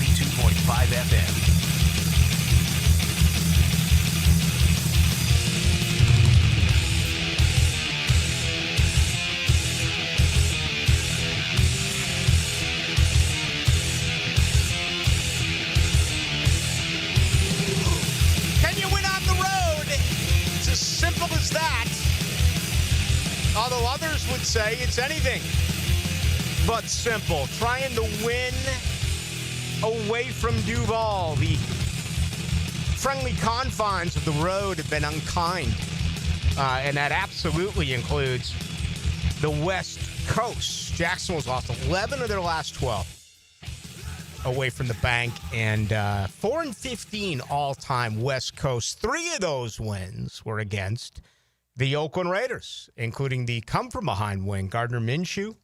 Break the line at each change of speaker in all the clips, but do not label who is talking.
92.5 FM.
Although others would say it's anything but simple. Trying to win away from Duval. The friendly confines of the road have been unkind. And that absolutely includes the West Coast. Jacksonville's lost 11 of their last 12 away from the bank. And 4-15 all-time West Coast. 3 of those wins were against the Oakland Raiders, including the come-from-behind win, Gardner Minshew,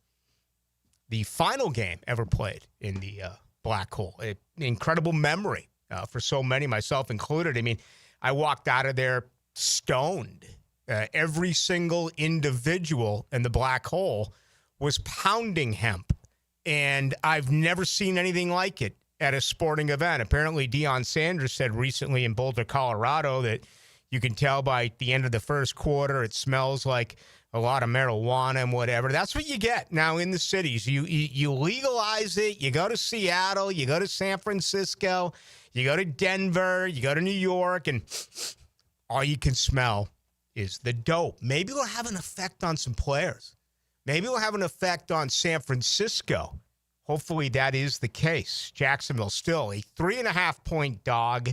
the final game ever played in the Black Hole. An incredible memory for so many, myself included. I mean, I walked out of there stoned. Every single individual in the Black Hole was pounding hemp, and I've never seen anything like it at a sporting event. Apparently, Deion Sanders said recently in Boulder, Colorado, that you can tell by the end of the first quarter, it smells like a lot of marijuana and whatever. That's what you get now in the cities. You legalize it. You go to Seattle. You go to San Francisco. You go to Denver. You go to New York. And all you can smell is the dope. Maybe it'll have an effect on some players. Maybe it'll have an effect on San Francisco. Hopefully that is the case. Jacksonville still a 3.5-point dog.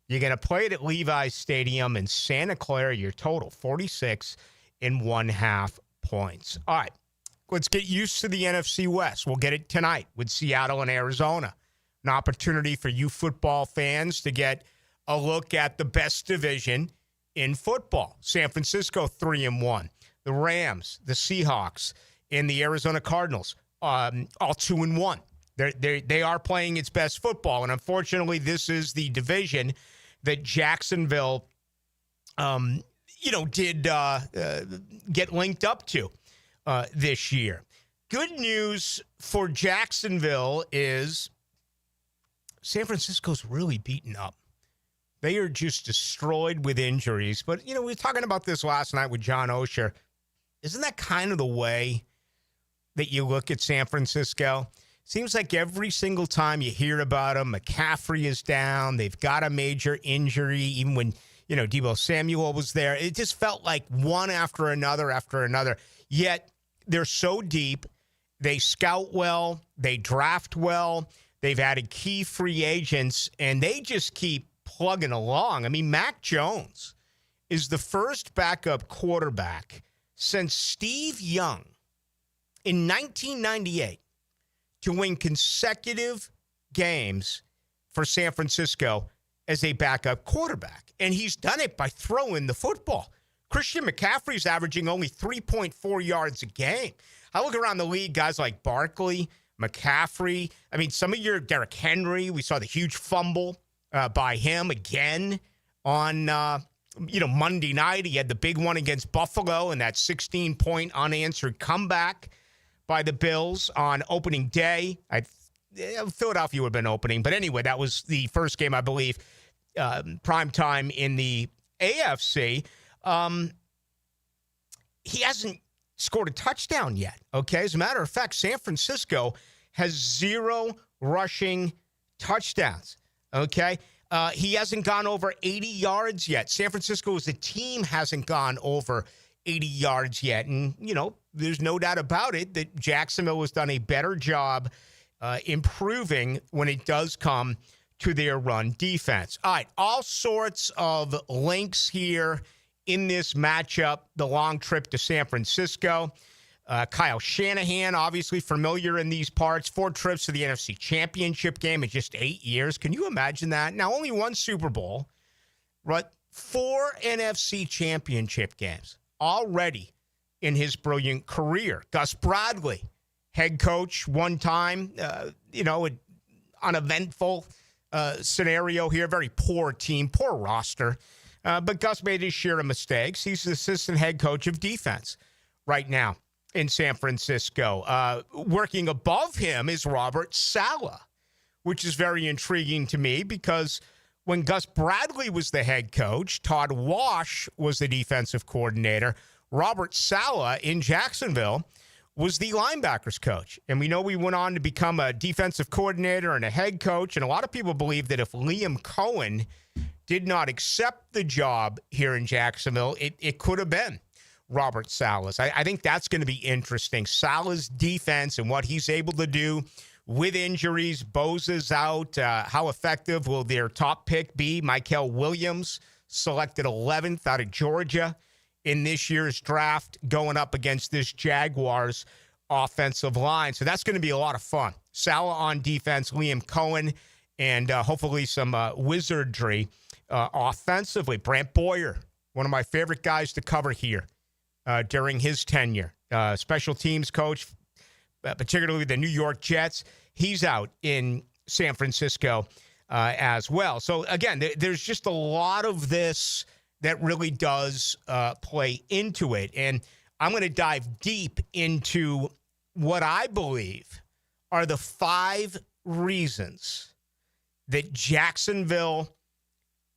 You're going to play it at Levi's Stadium in Santa Clara. Your total, 46.5 points. All right, let's get used to the NFC West. We'll get it tonight with Seattle and Arizona. An opportunity for you football fans to get a look at the best division in football. San Francisco, 3-1. The Rams, the Seahawks, and the Arizona Cardinals, all 2-1. They are playing its best football, and unfortunately, this is the division that Jacksonville, did get linked up to this year. Good news for Jacksonville is San Francisco's really beaten up. They are just destroyed with injuries. But, we were talking about this last night with John Osher. Isn't that kind of the way that you look at San Francisco? Seems like every single time you hear about them, McCaffrey is down. They've got a major injury. Even when, Deebo Samuel was there, it just felt like one after another. Yet they're so deep. They scout well. They draft well. They've added key free agents, and they just keep plugging along. I mean, Mac Jones is the first backup quarterback since Steve Young in 1998 to win consecutive games for San Francisco as a backup quarterback. And he's done it by throwing the football. Christian McCaffrey's averaging only 3.4 yards a game. I look around the league, guys like Barkley, McCaffrey. I mean, some of your Derrick Henry, we saw the huge fumble by him again on Monday night. He had the big one against Buffalo and that 16-point unanswered comeback by the Bills on opening day. Philadelphia would have been opening. But anyway, that was the first game, I believe, prime time in the AFC. He hasn't scored a touchdown yet, okay? As a matter of fact, San Francisco has 0 rushing touchdowns, okay? He hasn't gone over 80 yards yet. San Francisco as a team hasn't gone over 80 yards yet. And, there's no doubt about it that Jacksonville has done a better job improving when it does come to their run defense. All right, all sorts of links here in this matchup, the long trip to San Francisco. Kyle Shanahan, obviously familiar in these parts, 4 trips to the NFC Championship game in just 8 years. Can you imagine that? Now, only 1 Super Bowl, but 4 NFC Championship games already in his brilliant career. Gus Bradley, head coach one time, an uneventful scenario here, very poor team, poor roster. But Gus made his share of mistakes. He's the assistant head coach of defense right now in San Francisco. Working above him is Robert Saleh, which is very intriguing to me because when Gus Bradley was the head coach, Todd Wash was the defensive coordinator, Robert Saleh in Jacksonville was the linebackers coach. And we know we went on to become a defensive coordinator and a head coach. And a lot of people believe that if Liam Cohen did not accept the job here in Jacksonville, it could have been Robert Saleh's. I think that's going to be interesting. Saleh's defense and what he's able to do with injuries. Bosa's out. How effective will their top pick be? Mykel Williams, selected 11th out of Georgia in this year's draft, going up against this Jaguars offensive line. So that's going to be a lot of fun. Saleh on defense, Liam Cohen, and hopefully some wizardry offensively. Brant Boyer, one of my favorite guys to cover here during his tenure. Special teams coach, particularly the New York Jets. He's out in San Francisco as well. So, again, there's just a lot of this that really does play into it. And I'm going to dive deep into what I believe are the 5 reasons that Jacksonville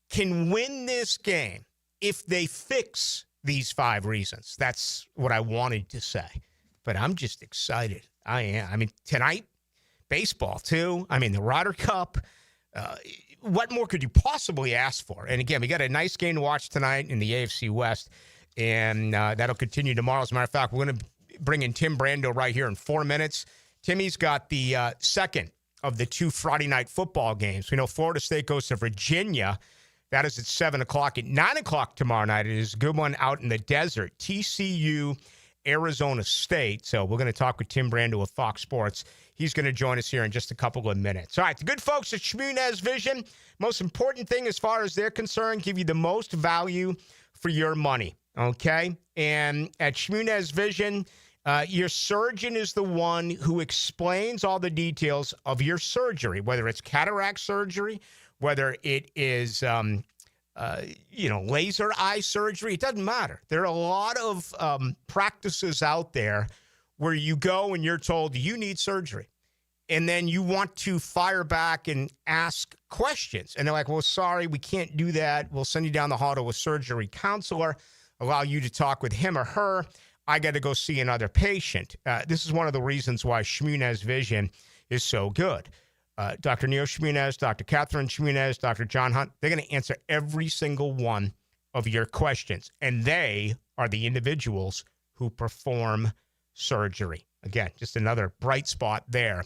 can win this game if they fix these 5 reasons. That's what I wanted to say. But I'm just excited. I am. I mean, tonight, baseball, too. I mean, the Ryder Cup. What more could you possibly ask for? And, again, we got a nice game to watch tonight in the AFC West, and that'll continue tomorrow. As a matter of fact, we're going to bring in Tim Brando right here in 4 minutes. Timmy's got the second of the 2 Friday night football games. We know Florida State goes to Virginia. That is at 7 o'clock. At 9 o'clock tomorrow night, it is a good one out in the desert. TCU, Arizona State. So we're going to talk with Tim Brando of Fox Sports. He's going to join us here in just a couple of minutes. All right, the good folks at Shmunez Vision, most important thing as far as they're concerned, give you the most value for your money, okay? And at Shmunez Vision, your surgeon is the one who explains all the details of your surgery, whether it's cataract surgery, whether it is, laser eye surgery. It doesn't matter. There are a lot of practices out there where you go and you're told you need surgery. And then you want to fire back and ask questions. And they're like, well, sorry, we can't do that. We'll send you down the hall to a surgery counselor, allow you to talk with him or her. I got to go see another patient. This is one of the reasons why Shmunez Vision is so good. Dr. Neil Shmunez, Dr. Catherine Shmunez, Dr. John Hunt, they're going to answer every single one of your questions. And they are the individuals who perform surgery. Again, just another bright spot there.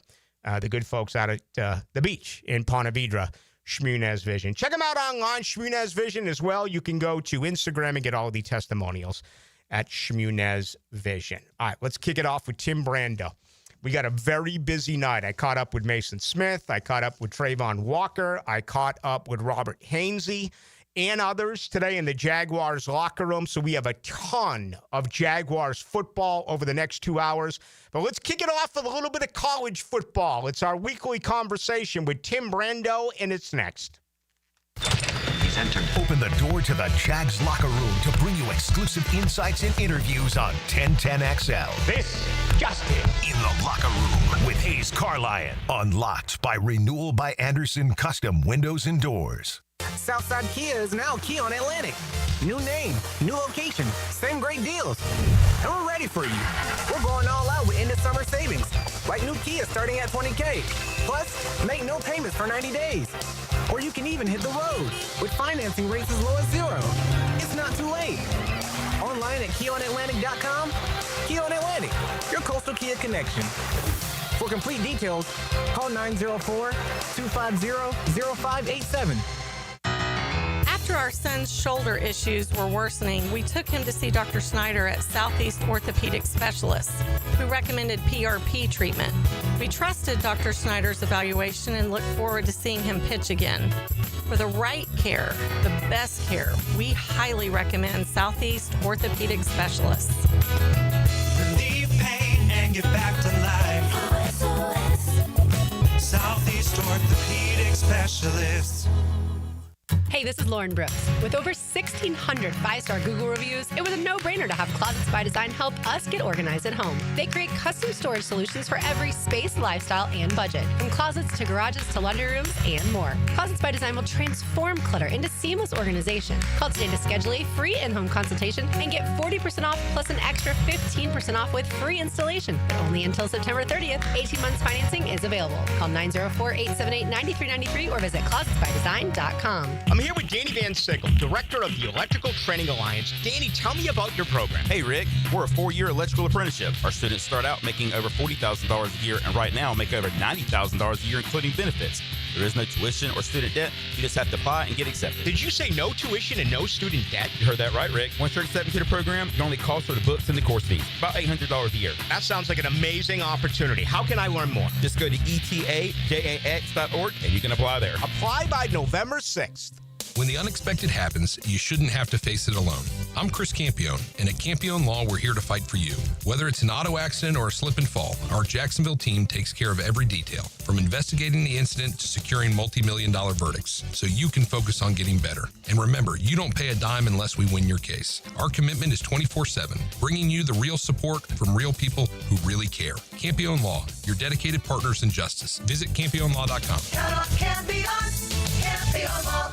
The good folks out at the beach in Ponte Vedra, Shmunez Vision. Check them out online, Shmunez Vision as well. You can go to Instagram and get all the testimonials at Shmunez Vision. All right, let's kick it off with Tim Brando. We got a very busy night. I caught up with Mason Smith. I caught up with Trayvon Walker. I caught up with Robert Hany and others today in the Jaguars locker room. So we have a ton of Jaguars football over the next 2 hours. But let's kick it off with a little bit of college football. It's our weekly conversation with Tim Brando, and it's next.
He's entered. Open the door to the Jags locker room to bring you exclusive insights and interviews on 1010XL.
This just in
the locker room with Hayes Carlion. Unlocked by Renewal by Anderson Custom Windows and Doors.
Southside Kia is now Kia on Atlantic. New name, new location, same great deals. And we're ready for you. We're going all out with end of summer savings, like new Kia starting at $20K. Plus, make no payments for 90 days. Or you can even hit the road with financing rates as low as 0. It's not too late. Online at KiaOnAtlantic.com. Kia on Atlantic, your coastal Kia connection. For complete details, call 904-250-0587.
After our son's shoulder issues were worsening, we took him to see Dr. Snyder at Southeast Orthopedic Specialists, who recommended PRP treatment. We trusted Dr. Snyder's evaluation and look forward to seeing him pitch again. For the right care, the best care, we highly recommend Southeast Orthopedic Specialists.
Relieve pain and get back to life. Southeast Orthopedic Specialists.
Hey, this is Lauren Brooks. With over 1,600 five-star Google reviews, it was a no-brainer to have Closets by Design help us get organized at home. They create custom storage solutions for every space, lifestyle, and budget. From closets to garages to laundry rooms and more. Closets by Design will transform clutter into seamless organization. Call today to schedule a free in-home consultation and get 40% off plus an extra 15% off with free installation. But only until September 30th. 18 months financing is available. Call 904-878-9393 or visit closetsbydesign.com.
I'm here with Danny Van Sickle, Director of the Electrical Training Alliance. Danny, tell me about your program.
Hey, Rick. We're a 4-year electrical apprenticeship. Our students start out making over $40,000 a year, and right now make over $90,000 a year, including benefits. There is no tuition or student debt. You just have to apply and get accepted.
Did you say no tuition and no student debt?
You heard that right, Rick. Once you're accepted to the program, your only cost for the books and the course fees. About $800 a year.
That sounds like an amazing opportunity. How can I learn more?
Just go to etajax.org and you can apply there.
Apply by November 6th.
When the unexpected happens, you shouldn't have to face it alone. I'm Chris Campione, and at Campione Law, we're here to fight for you. Whether it's an auto accident or a slip and fall, our Jacksonville team takes care of every detail, from investigating the incident to securing multi-million-dollar verdicts, so you can focus on getting better. And remember, you don't pay a dime unless we win your case. Our commitment is 24/7, bringing you the real support from real people who really care. Campione Law, your dedicated partners in justice. Visit CampioneLaw.com.
Count on Campion Law.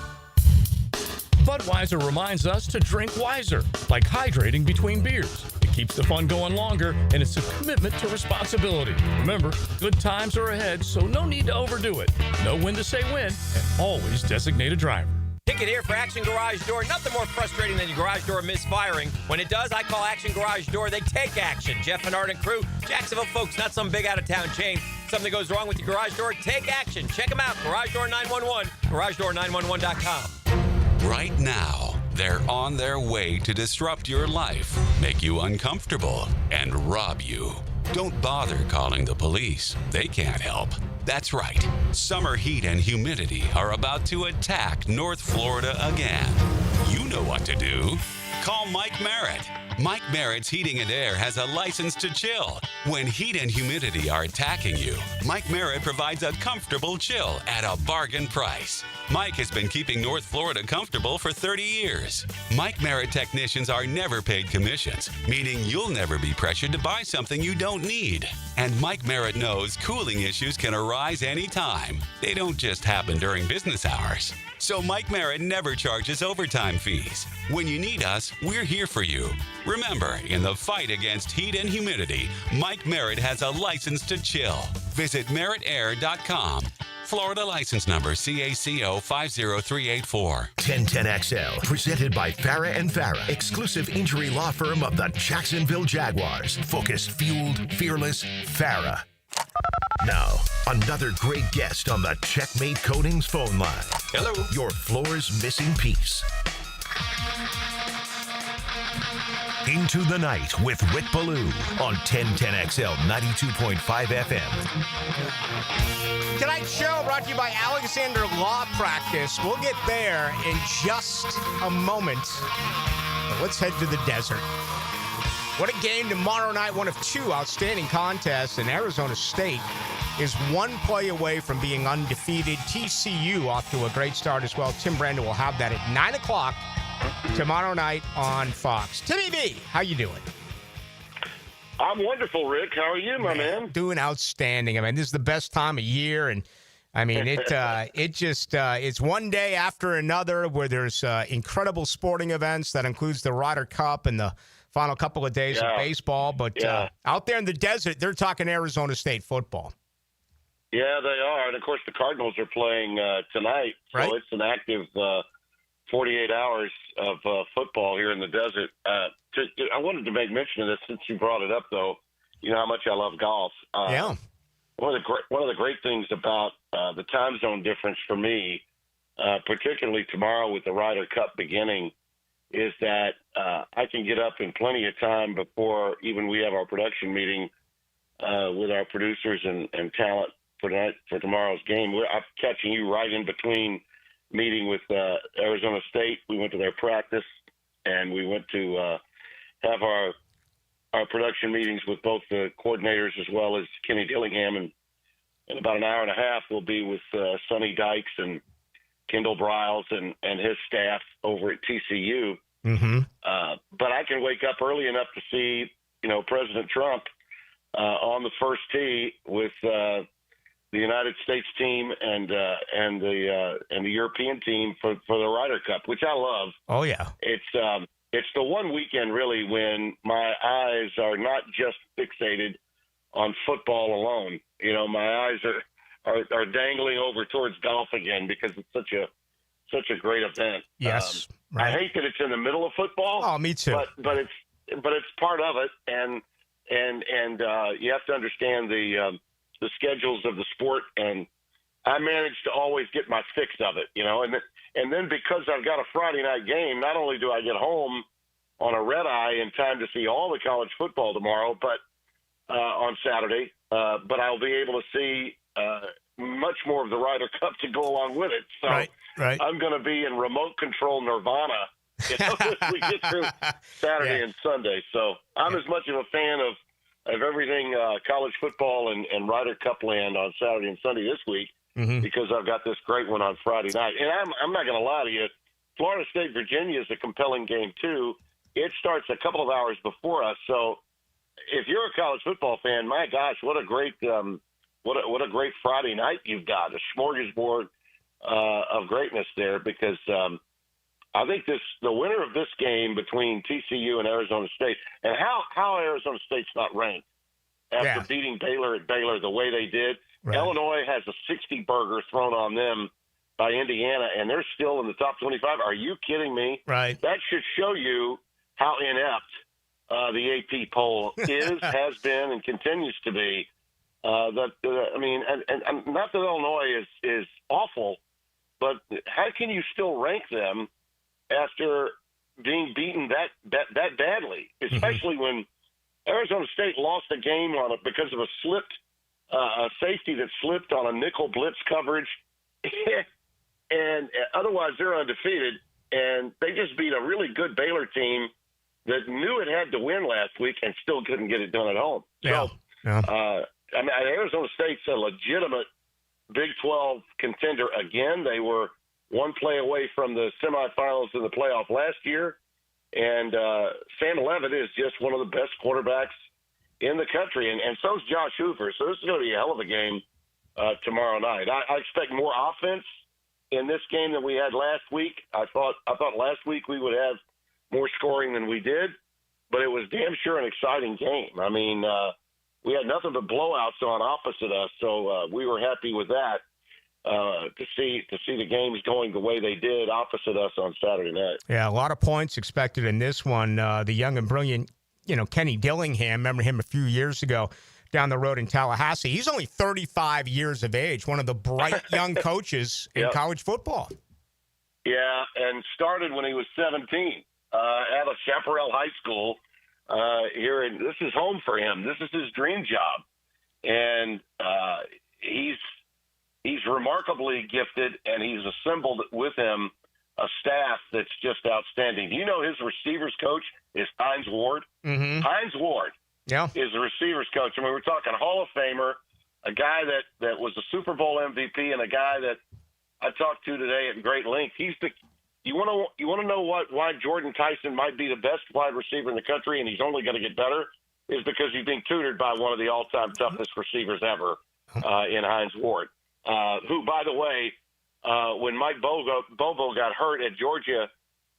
Budweiser reminds us to drink wiser, like hydrating between beers. It keeps the fun going longer, and it's a commitment to responsibility. Remember, good times are ahead, so no need to overdo it. Know when to say when, and always designate a driver.
Ticket here for Action Garage Door. Nothing more frustrating than your garage door misfiring. When it does, I call Action Garage Door. They take action. Jeff and Art and crew, Jacksonville folks, not some big out-of-town chain. Something goes wrong with your garage door, take action. Check them out. Garage Door 911, garagedoor911.com.
Right now, they're on their way to disrupt your life, make you uncomfortable, and rob you. Don't bother calling the police. They can't help. That's right. Summer heat and humidity are about to attack North Florida again. You know what to do. Call Mike Merritt. Mike Merritt's Heating and Air has a license to chill. When heat and humidity are attacking you, Mike Merritt provides a comfortable chill at a bargain price. Mike has been keeping North Florida comfortable for 30 years. Mike Merritt technicians are never paid commissions, meaning you'll never be pressured to buy something you don't need. And Mike Merritt knows cooling issues can arise anytime. They don't just happen during business hours. So Mike Merritt never charges overtime fees. When you need us, we're here for you. Remember, in the fight against heat and humidity, Mike Merritt has a license to chill. Visit merrittair.com. Florida license number CACO 50384.
1010XL, presented by Farah and Farah, exclusive injury law firm of the Jacksonville Jaguars. Focused, fueled, fearless, Farah. Now, another great guest on the Checkmate Coatings phone line.
Hello.
Your floor's missing piece. Into the Night with Rick Ballou on 1010XL 92.5 FM.
Tonight's show brought to you by Alexander Law Practice. We'll get there in just a moment. But let's head to the desert. What a game tomorrow night. One of two outstanding contests, and Arizona State is one play away from being undefeated. TCU off to a great start as well. Tim Brandon will have that at 9 o'clock tomorrow night on Fox. Timmy B, how you doing?
I'm wonderful, Rick. How are you, my man?
Doing outstanding. I mean, this is the best time of year, and I mean, it's one day after another where there's incredible sporting events that includes the Ryder Cup and the final couple of days of baseball. But out there in the desert, they're talking Arizona State football.
Yeah, they are. And, of course, the Cardinals are playing tonight. So it's an active 48 hours of football here in the desert. I wanted to make mention of this since you brought it up, though. You know how much I love golf.
Yeah.
One of the great things about the time zone difference for me, particularly tomorrow with the Ryder Cup beginning, is that I can get up in plenty of time before even we have our production meeting with our producers and talent for tomorrow's game. I'm catching you right in between meeting with Arizona State. We went to their practice, and we went to have our production meetings with both the coordinators as well as Kenny Dillingham. And in about an hour and a half, we'll be with Sonny Dykes and Kendall Briles and his staff over at TCU.
Mm-hmm.
But I can wake up early enough to see, President Trump on the first tee with the United States team and the European team for the Ryder Cup, which I love.
Oh yeah,
it's the one weekend really when my eyes are not just fixated on football alone. My eyes are dangling over towards golf again because it's such a great event.
Yes,
I
right.
hate that it's in the middle of football.
Oh, me too.
But it's part of it, and you have to understand the schedules of the sport, and I manage to always get my fix of it, and then because I've got a Friday night game, not only do I get home on a red eye in time to see all the college football tomorrow, but on Saturday, but I'll be able to see much more of the Ryder Cup to go along with it. So
right.
I'm going to be in remote control nirvana as we get through Saturday and Sunday. So I'm as much of a fan of everything college football and Ryder Cup land on Saturday and Sunday this week because I've got this great one on Friday night. And I'm not going to lie to you, Florida State, Virginia is a compelling game too. It starts a couple of hours before us. So if you're a college football fan, my gosh, what a great what a great Friday night you've got, a smorgasbord of greatness there, because I think the winner of this game between TCU and Arizona State, and how Arizona State's not ranked after beating Baylor at Baylor the way they did. Right. Illinois has a 60 burger thrown on them by Indiana, and they're still in the top 25. Are you kidding me?
Right.
That should show you how inept the AP poll is, has been, and continues to be. And not that Illinois is awful, but how can you still rank them after being beaten that badly? Especially when Arizona State lost a game on it because of a safety that slipped on a nickel blitz coverage, and otherwise they're undefeated. And they just beat a really good Baylor team that knew it had to win last week and still couldn't get it done at home. Arizona State's a legitimate Big 12 contender again. They were one play away from the semifinals in the playoff last year. And Sam Leavitt is just one of the best quarterbacks in the country. And so is Josh Hoover. So this is going to be a hell of a game tomorrow night. I expect more offense in this game than we had last week. I thought last week we would have more scoring than we did, but it was damn sure an exciting game. I mean, we had nothing but blowouts on opposite us, so we were happy with that to see the games going the way they did opposite us on Saturday night.
Yeah, a lot of points expected in this one. The young and brilliant, Kenny Dillingham, remember him a few years ago down the road in Tallahassee. He's only 35 years of age, one of the bright young coaches in college football.
Yeah, and started when he was 17 at a Chaparral High School. This is home for him. This is his dream job, and he's remarkably gifted, and he's assembled with him a staff that's just outstanding. Do you know his receivers coach is Hines Ward?
Mm-hmm.
Hines Ward is the receivers coach. I mean, we're talking Hall of Famer, a guy that was a Super Bowl MVP, and a guy that I talked to today at great length. You want to know why Jordan Tyson might be the best wide receiver in the country, and he's only going to get better, is because he's being tutored by one of the all-time toughest receivers ever in Hines Ward, who, by the way, when Mike Bobo got hurt at Georgia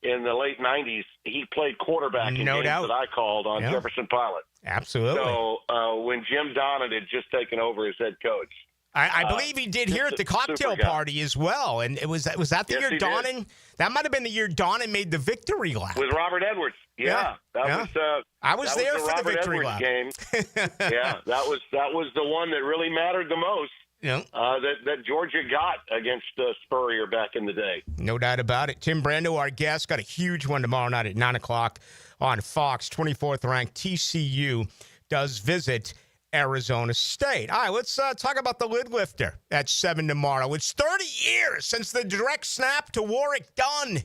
in the late 90s, he played quarterback in games that I called on Jefferson Pilot.
Absolutely.
So when Jim Donnan had just taken over as head coach.
I believe he did here at the cocktail party as well. And was that the year Donnan? Did. That might have been the year Donnan made the victory lap.
With Robert Edwards. Yeah.
I was there for the victory
Edwards
lap.
Game. That was the one that really mattered the most.
Yeah.
That Georgia got against Spurrier back in the day.
No doubt about it. Tim Brando, our guest, got a huge one tomorrow night at 9 o'clock on Fox. 24th ranked TCU does visit Arizona State. All right, let's talk about the lid lifter at 7 tomorrow. It's 30 years since the direct snap to Warwick Dunn.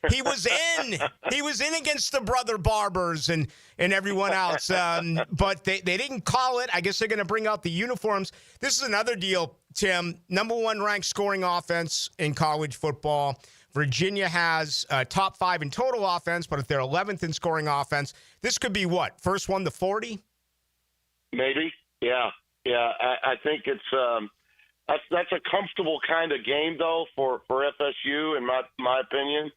He was in. He was in against the Brother Barbers and everyone else. But they didn't call it. I guess they're going to bring out the uniforms. This is another deal, Tim. Number 1 ranked scoring offense in college football. Virginia has top 5 in total offense, but if they're 11th in scoring offense, this could be what? First one to 40?
Maybe. Yeah. I think it's that's a comfortable kind of game though for FSU in my opinion.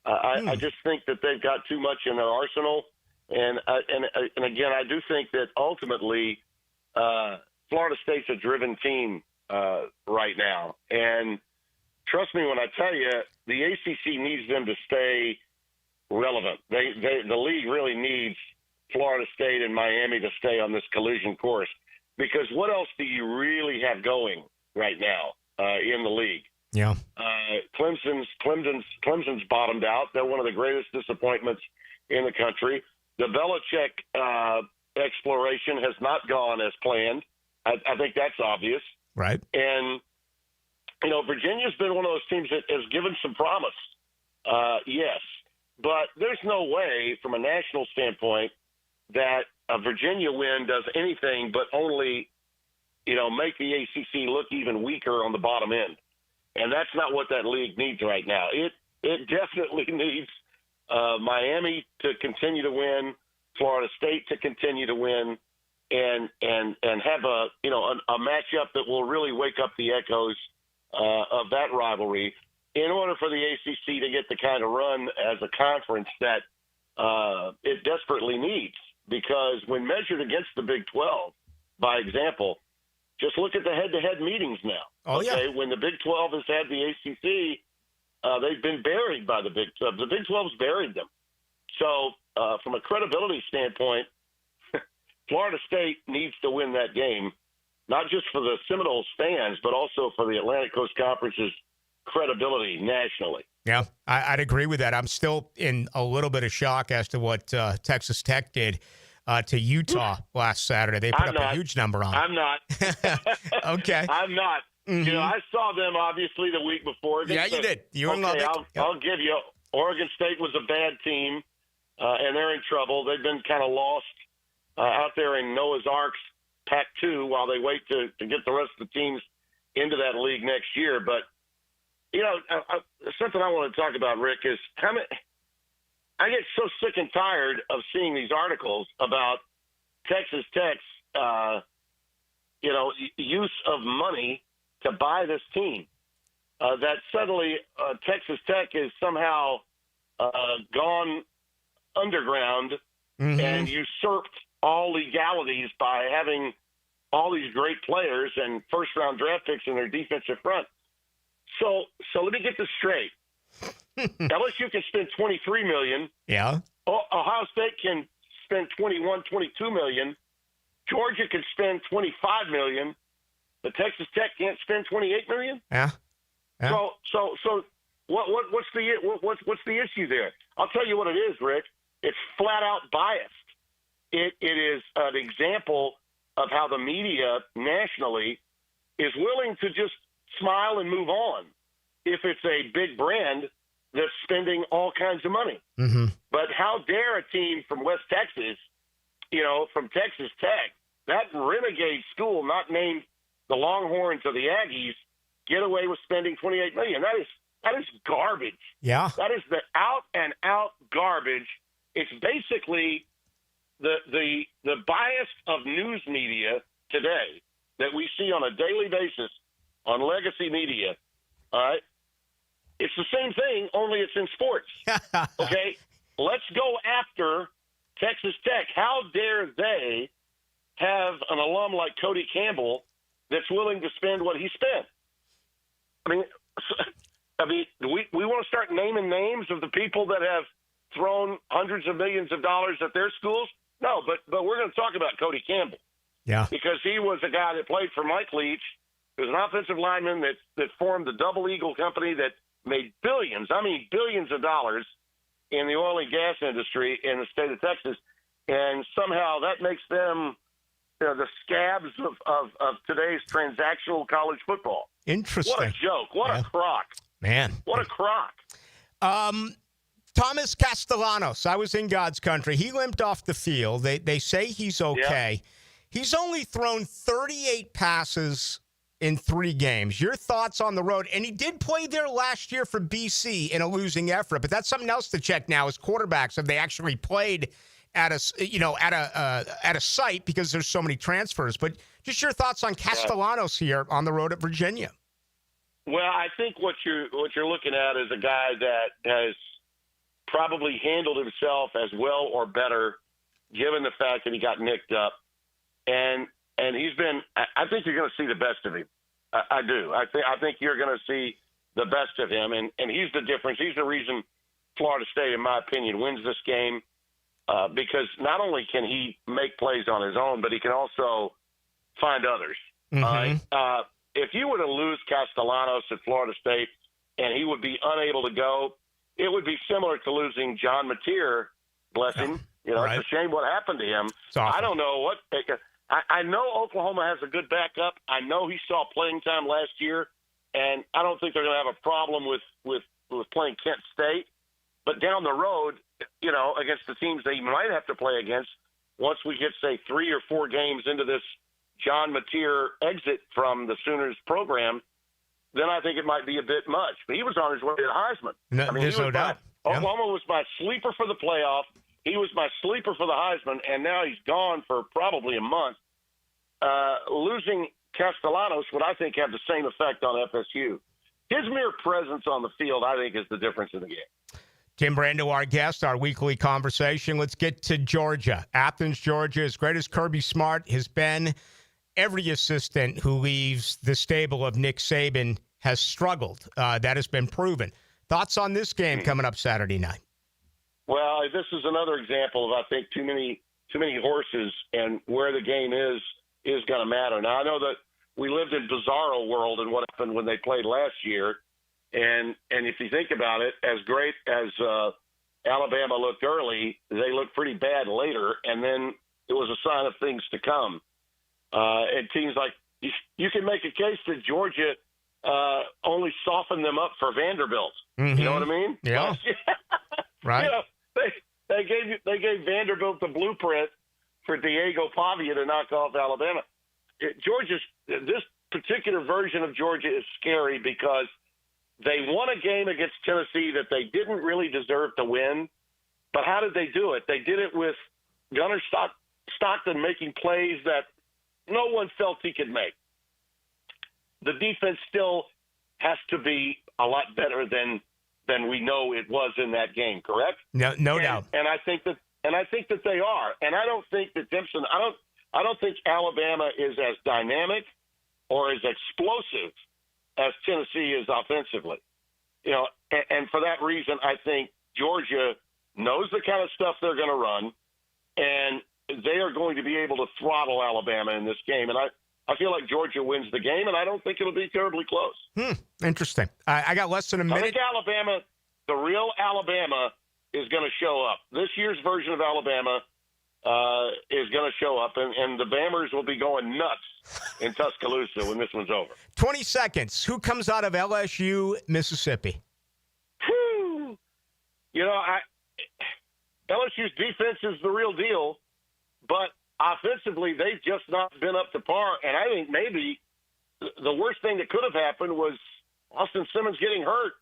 I just think that they've got too much in their arsenal, and again, I do think that ultimately Florida State's a driven team right now, and trust me when I tell you, the ACC needs them to stay relevant. The league really needs Florida State and Miami to stay on this collision course, because what else do you really have going right now in the league?
Yeah.
Clemson's bottomed out. They're one of the greatest disappointments in the country. The Belichick exploration has not gone as planned. I think that's obvious.
Right.
And Virginia's been one of those teams that has given some promise. Yes. But there's no way from a national standpoint that a Virginia win does anything but only, make the ACC look even weaker on the bottom end. And that's not what that league needs right now. It definitely needs Miami to continue to win, Florida State to continue to win, and have a matchup that will really wake up the echoes of that rivalry in order for the ACC to get the kind of run as a conference that it desperately needs. Because when measured against the Big 12, by example, just look at the head-to-head meetings now.
Oh,
okay?
yeah.
When the Big 12 has had the ACC, they've been buried by the Big 12. The Big 12's buried them. So from a credibility standpoint, Florida State needs to win that game, not just for the Seminoles fans, but also for the Atlantic Coast Conference's credibility nationally.
Yeah, I'd agree with that. I'm still in a little bit of shock as to what Texas Tech did to Utah last Saturday. They put up a huge number on it.
I'm not.
Okay.
I'm not.
Mm-hmm.
I saw them obviously the week before.
Yeah, you did. You were in Lubbock.
I'll give you. Oregon State was a bad team, and they're in trouble. They've been kind of lost out there in Noah's Ark's Pac-2 while they wait to get the rest of the teams into that league next year. But something I want to talk about, Rick, is I get so sick and tired of seeing these articles about Texas Tech's, use of money to buy this team. That suddenly Texas Tech is somehow gone underground and usurped all legalities by having all these great players and first-round draft picks in their defensive front. So let me get this straight. LSU can spend $23 million.
Yeah.
Ohio State can spend $21, $22 million. Georgia can spend $25 million. But Texas Tech can't spend $28 million.
Yeah.
So what's the issue there? I'll tell you what it is, Rick. It's flat out biased. It is an example of how the media nationally is willing to just smile and move on if it's a big brand that's spending all kinds of money.
Mm-hmm.
But how dare a team from West Texas, from Texas Tech, that renegade school not named the Longhorns or the Aggies, get away with spending $28 million? That is garbage.
Yeah.
That is the out and out garbage. It's basically the bias of news media today that we see on a daily basis on legacy media. All right. It's the same thing, only it's in sports. Okay. Let's go after Texas Tech. How dare they have an alum like Cody Campbell that's willing to spend what he spent? I mean, we want to start naming names of the people that have thrown hundreds of millions of dollars at their schools? No, but we're going to talk about Cody Campbell.
Yeah.
Because he was a guy that played for Mike Leach, who was an offensive lineman that formed the Double Eagle Company that made billions of dollars in the oil and gas industry in the state of Texas. And somehow that makes them the scabs of today's transactional college football.
Interesting.
What a joke. What a crock.
Man.
What a crock.
Thomas Castellanos, I was in God's country. He limped off the field. They say he's okay.
Yeah.
He's only thrown 38 passes in 3 games. Your thoughts on the road? And he did play there last year for BC in a losing effort, but that's something else to check now as quarterbacks. Have they actually played at a site because there's so many transfers? But just your thoughts on Castellanos here on the road at Virginia.
Well, I think what you're looking at is a guy that has probably handled himself as well or better, given the fact that he got nicked up, and he's been. I think you're going to see the best of him. I do. I think you're going to see the best of him, and he's the difference. He's the reason Florida State, in my opinion, wins this game because not only can he make plays on his own, but he can also find others.
Mm-hmm.
If you were to lose Castellanos at Florida State and he would be unable to go, it would be similar to losing John Mateer, bless him.
Right.
It's a shame what happened to him. I don't know what – I know Oklahoma has a good backup. I know he saw playing time last year, and I don't think they're going to have a problem with playing Kent State. But down the road, against the teams they might have to play against, once we get, say, 3 or 4 games into this John Mateer exit from the Sooners program, then I think it might be a bit much. But he was on his way to the Heisman.
There's no doubt.
Oklahoma was my sleeper for the playoff. He was my sleeper for the Heisman, and now he's gone for probably a month. Losing Castellanos would, I think, have the same effect on FSU. His mere presence on the field, I think, is the difference in the game.
Tim Brando, our guest, our weekly conversation. Let's get to Georgia. Athens, Georgia, as great as Kirby Smart has been, every assistant who leaves the stable of Nick Saban has struggled. That has been proven. Thoughts on this game coming up Saturday night?
Well, this is another example of, I think, too many horses, and where the game is going to matter. Now, I know that we lived in bizarro world and what happened when they played last year, and if you think about it, as great as Alabama looked early, they looked pretty bad later, and then it was a sign of things to come. And teams like you can make a case that Georgia only softened them up for Vanderbilt.
Mm-hmm.
You know what I mean?
Yeah. Right.
They gave Vanderbilt the blueprint for Diego Pavia to knock off Alabama. This particular version of Georgia is scary because they won a game against Tennessee that they didn't really deserve to win. But how did they do it? They did it with Gunnar Stockton making plays that no one felt he could make. The defense still has to be a lot better than we know it was in that game, correct?
No doubt.
And I think that they are. And I don't think that Dempson. I don't think Alabama is as dynamic or as explosive as Tennessee is offensively. And for that reason, I think Georgia knows the kind of stuff they're going to run, and they are going to be able to throttle Alabama in this game. And I feel like Georgia wins the game, and I don't think it'll be terribly close.
Interesting. I got less than a minute.
I think Alabama, the real Alabama, is going to show up. This year's version of Alabama is going to show up, and the Bammers will be going nuts in Tuscaloosa when this one's over.
20 seconds. Who comes out of LSU, Mississippi?
Whew. LSU's defense is the real deal, but offensively, they've just not been up to par. And I think maybe the worst thing that could have happened was Austin Simmons getting hurt.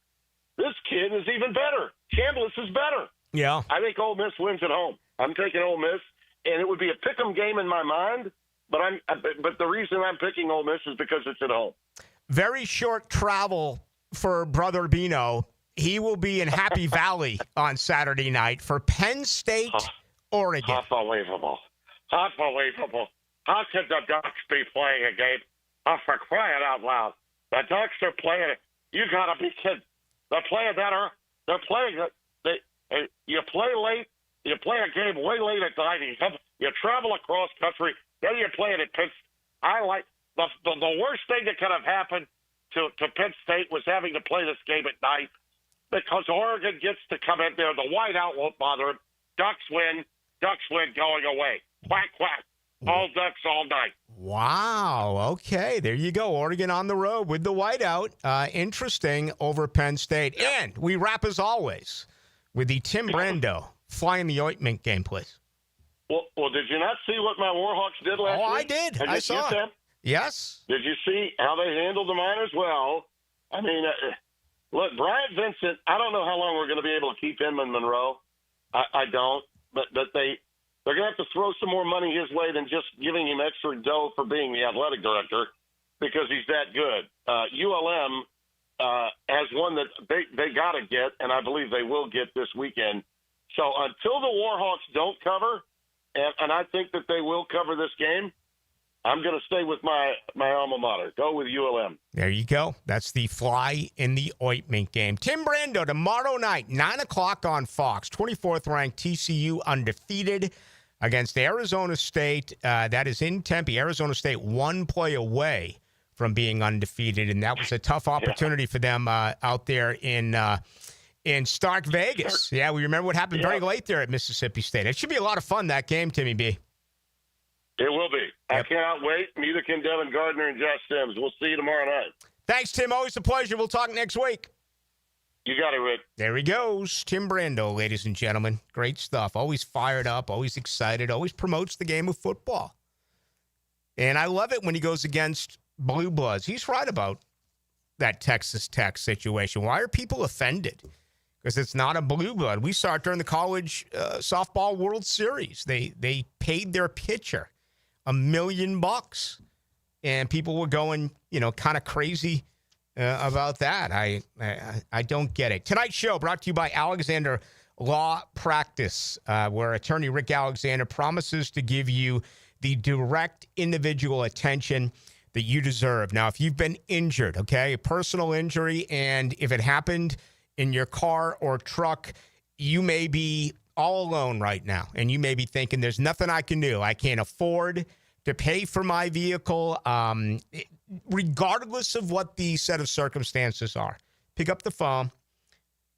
This kid is even better. Chambliss is better.
Yeah.
I think Ole Miss wins at home. I'm taking Ole Miss, and it would be a pick'em game in my mind. But the reason I'm picking Ole Miss is because it's at home.
Very short travel for Brother Bino. He will be in Happy Valley on Saturday night for Penn State, Oregon.
Unbelievable. Unbelievable. How could the Ducks be playing a game? Oh, for crying out loud. The Ducks are playing it. You got to be kidding. They're playing better. They're playing it. You play late. You play a game way late at night. You travel across country. Then you play it at Penn State. I like the worst thing that could have happened to Penn State was having to play this game at night because Oregon gets to come in there. The whiteout won't bother them. Ducks win going away. Quack, quack. All Ducks all night.
Wow. Okay. There you go. Oregon on the road with the whiteout. Interesting over Penn State.
Yep.
And we wrap, as always, with the Tim Brando fly in the ointment game, please.
Well, did you not see what my Warhawks did last week?
I did. I saw it. Yes.
Did you see how they handled the Miners? Well, I mean, look, Bryant Vincent, I don't know how long we're going to be able to keep him in Monroe. I don't. But they're going to have to throw some more money his way than just giving him extra dough for being the athletic director because he's that good. ULM has one that they got to get, and I believe they will get this weekend. So until the Warhawks don't cover, and I think that they will cover this game, I'm going to stay with my alma mater. Go with ULM.
There you go. That's the fly in the ointment game. Tim Brando tomorrow night, 9 o'clock on Fox. 24th ranked TCU undefeated against Arizona State. That is in Tempe. Arizona State 1 play away from being undefeated, and that was a tough opportunity for them out there in Stark Vegas. Yeah, we remember what happened very late there at Mississippi State. It should be a lot of fun, that game, Timmy B.
It will be.
Yep.
I cannot wait. Neither can Devin Gardner and Josh Sims. We'll see you tomorrow night.
Thanks, Tim. Always a pleasure. We'll talk next week.
You got it, Rick.
There he goes. Tim Brando, ladies and gentlemen. Great stuff. Always fired up, always excited, always promotes the game of football. And I love it when he goes against Blue Bloods. He's right about that Texas Tech situation. Why are people offended? Because it's not a blue blood. We saw it during the college softball World Series. They paid their pitcher $1 million, and people were going, kind of crazy about that. I don't get it. Tonight's show brought to you by Alexander Law Practice, where attorney Rick Alexander promises to give you the direct individual attention that you deserve. Now, if you've been injured, okay, a personal injury, and if it happened in your car or truck, you may be all alone right now, and you may be thinking, there's nothing I can do. I can't afford to pay for my vehicle, regardless of what the set of circumstances are. Pick up the phone,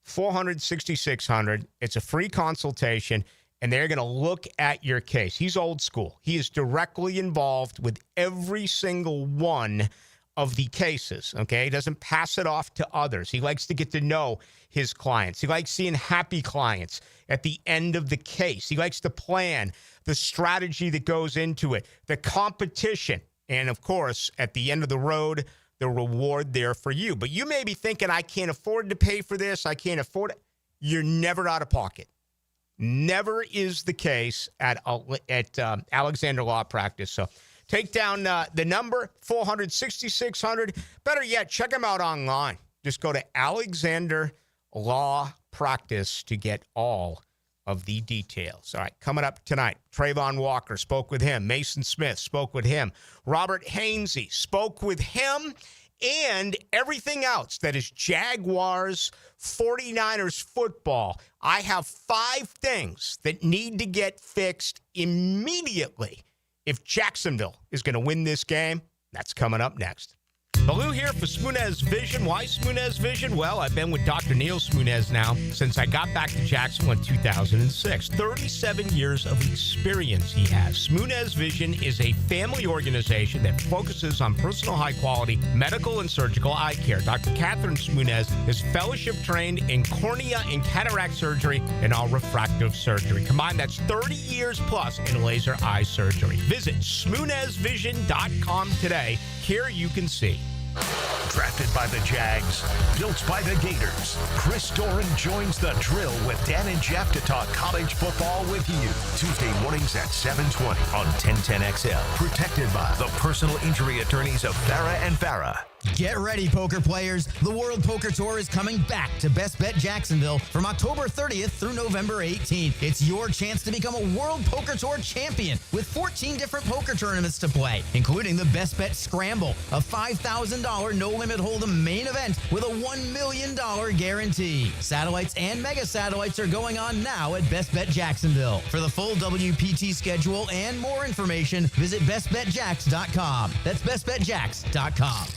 400-6600. It's a free consultation, and they're going to look at your case. He's old school. He is directly involved with every single one of the cases, okay? He doesn't pass it off to others. He likes to get to know his clients. He likes seeing happy clients at the end of the case. He likes to plan the strategy that goes into it, the competition, and, of course, at the end of the road, the reward there for you. But you may be thinking, I can't afford to pay for this. I can't afford it. You're never out of pocket. Never is the case at Alexander Law Practice. So take down the number, 400-6600. Better yet, check them out online. Just go to Alexander Law Practice to get all of the details. All right, coming up tonight, Trayvon Walker, spoke with him. Mason Smith spoke with him. Robert Hainsey spoke with him, and everything else that is Jaguars, 49ers football. I have 5 things that need to get fixed immediately if Jacksonville is going to win this game. That's coming up next. Ballou here for Smunez Vision. Why Smunez Vision? Well, I've been with Dr. Neil Smunez now since I got back to Jacksonville in 2006. 37 years of experience he has. Smunez Vision is a family organization that focuses on personal high-quality medical and surgical eye care. Dr. Catherine Smunez is fellowship-trained in cornea and cataract surgery and all refractive surgery. Combined, that's 30 years plus in laser eye surgery. Visit SmunezVision.com today. Here you can see.
Drafted by the Jags, built by the Gators, Chris Doran joins the drill with Dan and Jeff to talk college football with you. Tuesday mornings at 7:20 on 1010XL. Protected by the personal injury attorneys of Farah and Farah.
Get ready, poker players. The World Poker Tour is coming back to Best Bet Jacksonville from October 30th through November 18th. It's your chance to become a World Poker Tour champion with 14 different poker tournaments to play, including the Best Bet Scramble, a $5,000 no-limit hold'em main event with a $1 million guarantee. Satellites and mega satellites are going on now at Best Bet Jacksonville. For the full WPT schedule and more information, visit bestbetjacks.com. That's bestbetjacks.com.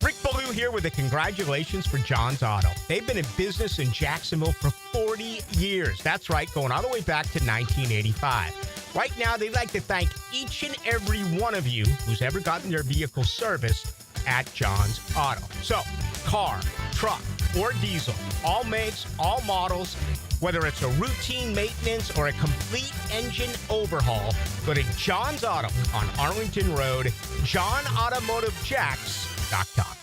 Rick Ballou here with the congratulations for John's Auto. They've been in business in Jacksonville for 40 years. That's right, going all the way back to 1985. Right now, they'd like to thank each and every one of you who's ever gotten their vehicle serviced at John's Auto. So, car, truck, or diesel, all makes, all models, whether it's a routine maintenance or a complete engine overhaul, go to John's Auto on Arlington Road, johnautomotivejacks.com.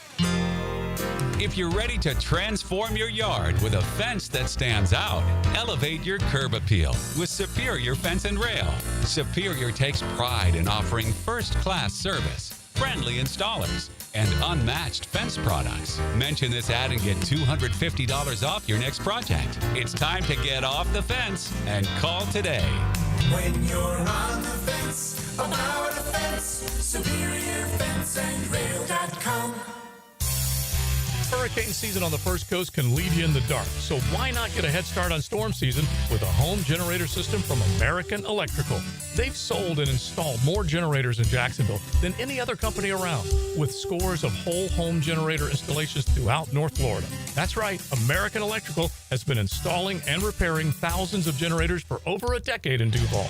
If you're ready to transform your yard with a fence that stands out, elevate your curb appeal with Superior Fence and Rail. Superior takes pride in offering first-class service, friendly installers, and unmatched fence products. Mention this ad and get $250 off your next project. It's time to get off the fence and call today.
When you're on the fence, about a fence, SuperiorFenceandRail.com.
Hurricane season on the First Coast can leave you in the dark, so why not get a head start on storm season with a home generator system from American Electrical? They've sold and installed more generators in Jacksonville than any other company around, with scores of whole home generator installations throughout North Florida. That's right, American Electrical has been installing and repairing thousands of generators for over a decade in Duval.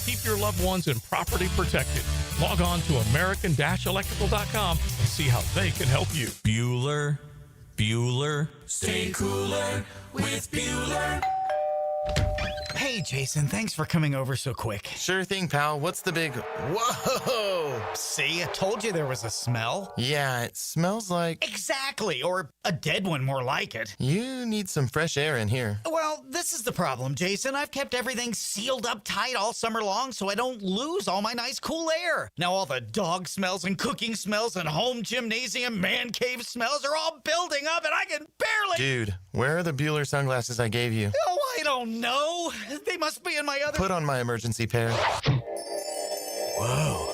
Keep your loved ones and property protected. Log on to American-Electrical.com and see how they can help you.
Bueller.
Stay cooler with Bueller.
Hey, Jason, thanks for coming over so quick.
Sure thing, pal. What's the big... Whoa!
See, I told you there was a smell.
Yeah, it smells like...
Exactly, or a dead one more like it.
You need some fresh air in here.
Well, this is the problem, Jason. I've kept everything sealed up tight all summer long so I don't lose all my nice cool air. Now all the dog smells and cooking smells and home gymnasium man cave smells are all building up and I can barely...
Dude, where are the Bueller sunglasses I gave you?
Oh, I don't know. They must be in my other...
Put on my emergency pair.
Whoa.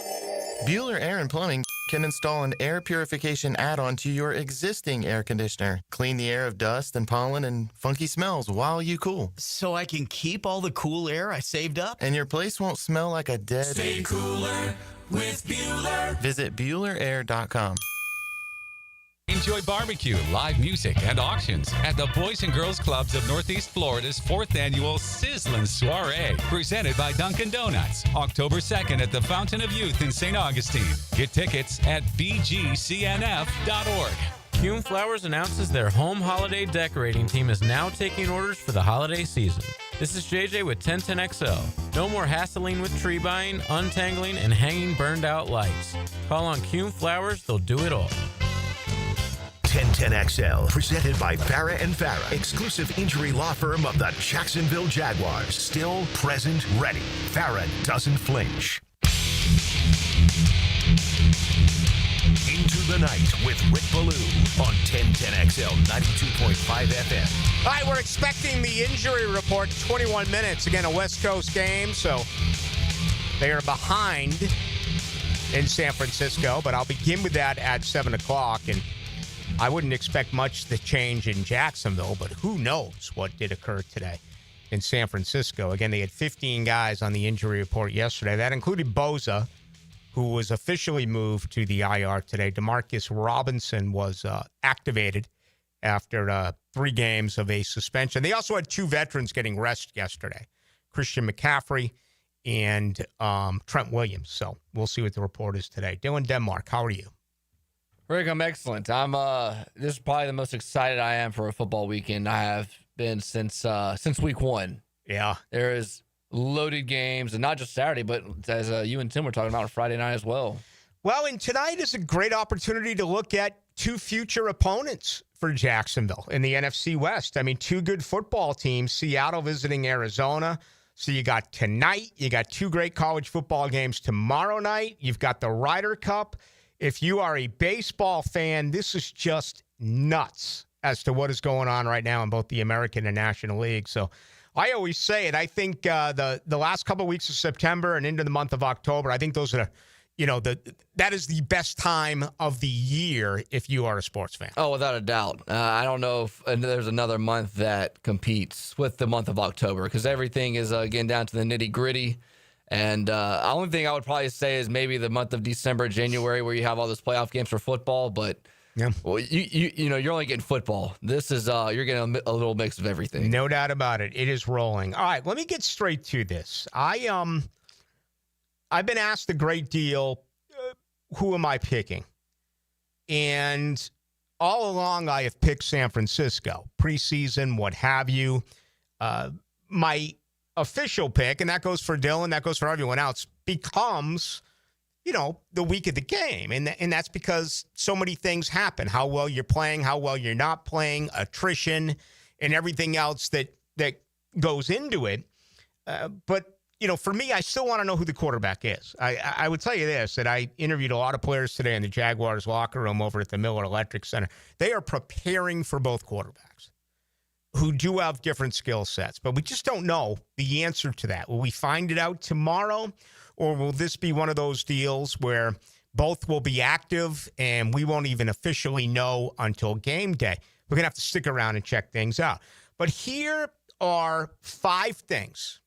Bueller Air and Plumbing can install an air purification add-on to your existing air conditioner. Clean the air of dust and pollen and funky smells while you cool.
So I can keep all the cool air I saved up?
And your place won't smell like a dead...
Stay cooler with Bueller.
Visit BuellerAir.com.
Enjoy barbecue, live music, and auctions at the Boys and Girls Clubs of Northeast Florida's 4th Annual Sizzlin' Soiree, presented by Dunkin' Donuts, October 2nd at the Fountain of Youth in St. Augustine. Get tickets at bgcnf.org.
Cume Flowers announces their home holiday decorating team is now taking orders for the holiday season. This is JJ with 1010XL. No more hassling with tree buying, untangling, and hanging burned out lights. Call on Cume Flowers, they'll do it all.
1010XL, presented by Farah and Farah, exclusive injury law firm of the Jacksonville Jaguars. Still present, ready. Farah doesn't flinch. Into the night with Rick Ballou on 1010XL 92.5 FM.
All right, we're expecting the injury report 21 minutes. Again, a West Coast game, so they are behind in San Francisco, but I'll begin with that at 7 o'clock, and I wouldn't expect much to change in Jacksonville, but who knows what did occur today in San Francisco. Again, they had 15 guys on the injury report yesterday. That included Boza, who was officially moved to the IR today. Demarcus Robinson was activated after 3 games of a suspension. They also had 2 veterans getting rest yesterday, Christian McCaffrey and Trent Williams. So we'll see what the report is today. Dylan Denmark, how are you?
Rick, I'm excellent. This is probably the most excited I am for a football weekend I have been since week 1.
Yeah.
There is loaded games, and not just Saturday, but as you and Tim were talking about on Friday night as well.
Well, and tonight is a great opportunity to look at 2 future opponents for Jacksonville in the NFC West. I mean, 2 good football teams, Seattle visiting Arizona. So you got tonight, you got 2 great college football games tomorrow night. You've got the Ryder Cup. If you are a baseball fan, this is just nuts as to what is going on right now in both the American and National League. So I always say it. I think the last couple of weeks of September and into the month of October, I think those are, that is the best time of the year if you are a sports fan.
Oh, without a doubt. I don't know if there's another month that competes with the month of October because everything is getting down to the nitty gritty. And the only thing I would probably say is maybe the month of December, January, where you have all those playoff games for football. But
yeah,
well, you're only getting football. This is you're getting a little mix of everything.
No doubt about it. It is rolling. All right, let me get straight to this. I I've been asked a great deal, who am I picking? And all along, I have picked San Francisco, preseason, what have you. My official pick, and that goes for Dylan, that goes for everyone else, becomes, the week of the game. And that's because so many things happen. How well you're playing, how well you're not playing, attrition, and everything else that goes into it. But for me, I still want to know who the quarterback is. I would tell you this, that I interviewed a lot of players today in the Jaguars locker room over at the Miller Electric Center. They are preparing for both quarterbacks who do have different skill sets, but we just don't know the answer to that. Will we find it out tomorrow, or will this be one of those deals where both will be active and we won't even officially know until game day? We're going to have to stick around and check things out. But here are 5 things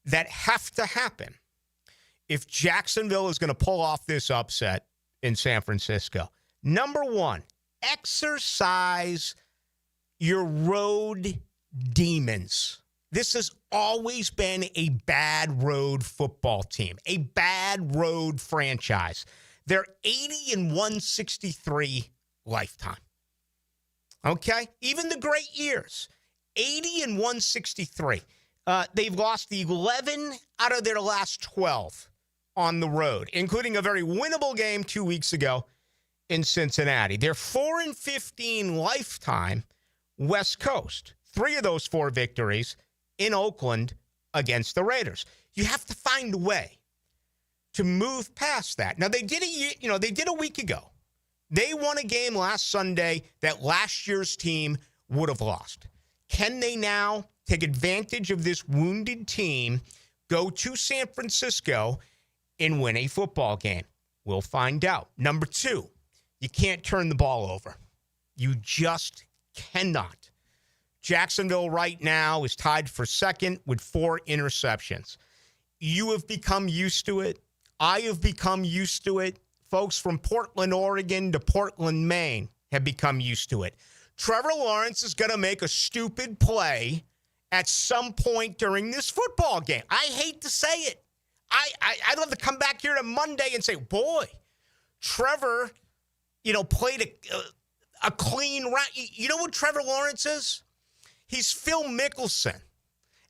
that have to happen if Jacksonville is going to pull off this upset in San Francisco. Number 1, exercise your road demons. This has always been a bad road football team, a bad road franchise. They're 80-163 lifetime. Okay? Even the great years, 80-163. They've lost 11 out of their last 12 on the road, including a very winnable game 2 weeks ago in Cincinnati. They're 4-15 lifetime West Coast. 3 of those 4 victories in Oakland against the Raiders. You have to find a way to move past that. Now, they did a week ago. They won a game last Sunday that last year's team would have lost. Can they now take advantage of this wounded team, go to San Francisco, and win a football game? We'll find out. Number 2, you can't turn the ball over. You just cannot. Jacksonville right now is tied for second with 4 interceptions. You have become used to it. I have become used to it. Folks from Portland, Oregon to Portland, Maine have become used to it. Trevor Lawrence is going to make a stupid play at some point during this football game. I hate to say it. I'd love to come back here on Monday and say, boy, Trevor, played a clean route. You know what Trevor Lawrence is? He's Phil Mickelson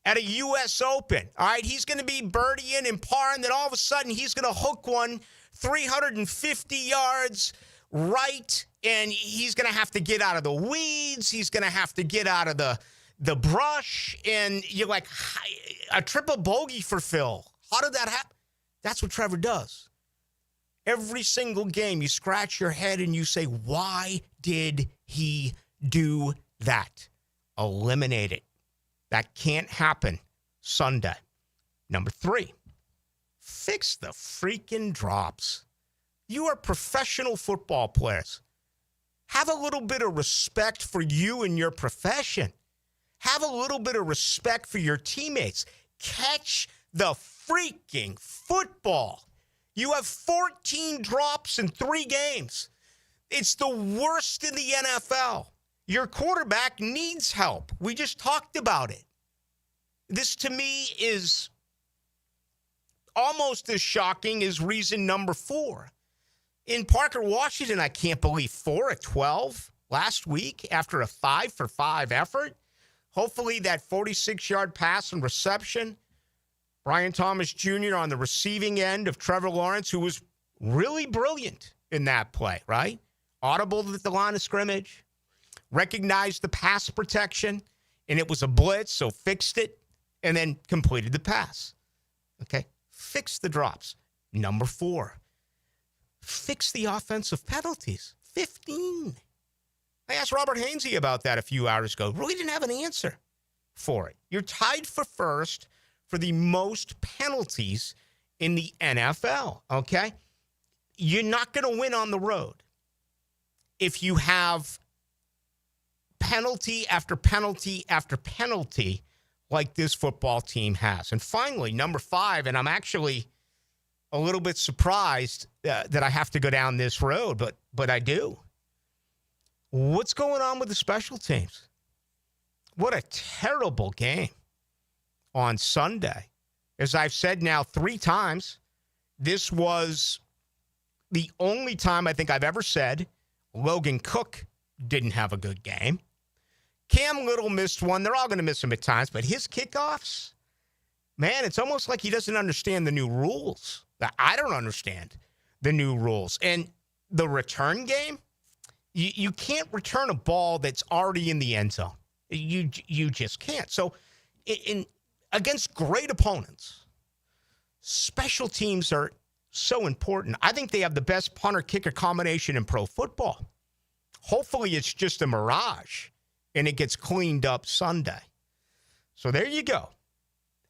at a U.S. Open. All right, he's going to be birdieing and parring, then all of a sudden he's going to hook one 350 yards right, and he's going to have to get out of the weeds. He's going to have to get out of the brush, and you're like, a triple bogey for Phil. How did that happen? That's what Trevor does. Every single game, you scratch your head and you say, why did he do that? Eliminate it. That can't happen Sunday. Number 3, fix the freaking drops. You are professional football players. Have a little bit of respect for you and your profession. Have a little bit of respect for your teammates. Catch the freaking football. You have 14 drops in 3 games. It's the worst in the NFL. Your quarterback needs help. We just talked about it. This, to me, is almost as shocking as reason number 4. In Parker, Washington, I can't believe 4 at 12 last week after a 5-for-5 effort. Hopefully that 46-yard pass and reception. Brian Thomas Jr. on the receiving end of Trevor Lawrence, who was really brilliant in that play, right? Audible at the line of scrimmage, recognized the pass protection, and it was a blitz, so fixed it, and then completed the pass. Okay? Fix the drops. Number 4, fix the offensive penalties. 15. I asked Robert Hainsey about that a few hours ago. Really didn't have an answer for it. You're tied for first for the most penalties in the NFL, okay? You're not going to win on the road if you have penalty after penalty after penalty like this football team has. And finally, number 5, and I'm actually a little bit surprised that I have to go down this road, but I do. What's going on with the special teams? What a terrible game on Sunday. As I've said now 3 times, This was the only time I think I've ever said Logan Cook didn't have a good game. Cam Little missed one. They're all going to miss him at times, but his kickoffs, man, it's almost like he doesn't understand the new rules. I don't understand the new rules. And the return game, you can't return a ball that's already in the end zone. You just can't. So against great opponents, special teams are so important. I think they have the best punter-kicker combination in pro football. Hopefully it's just a mirage and it gets cleaned up Sunday. So there you go.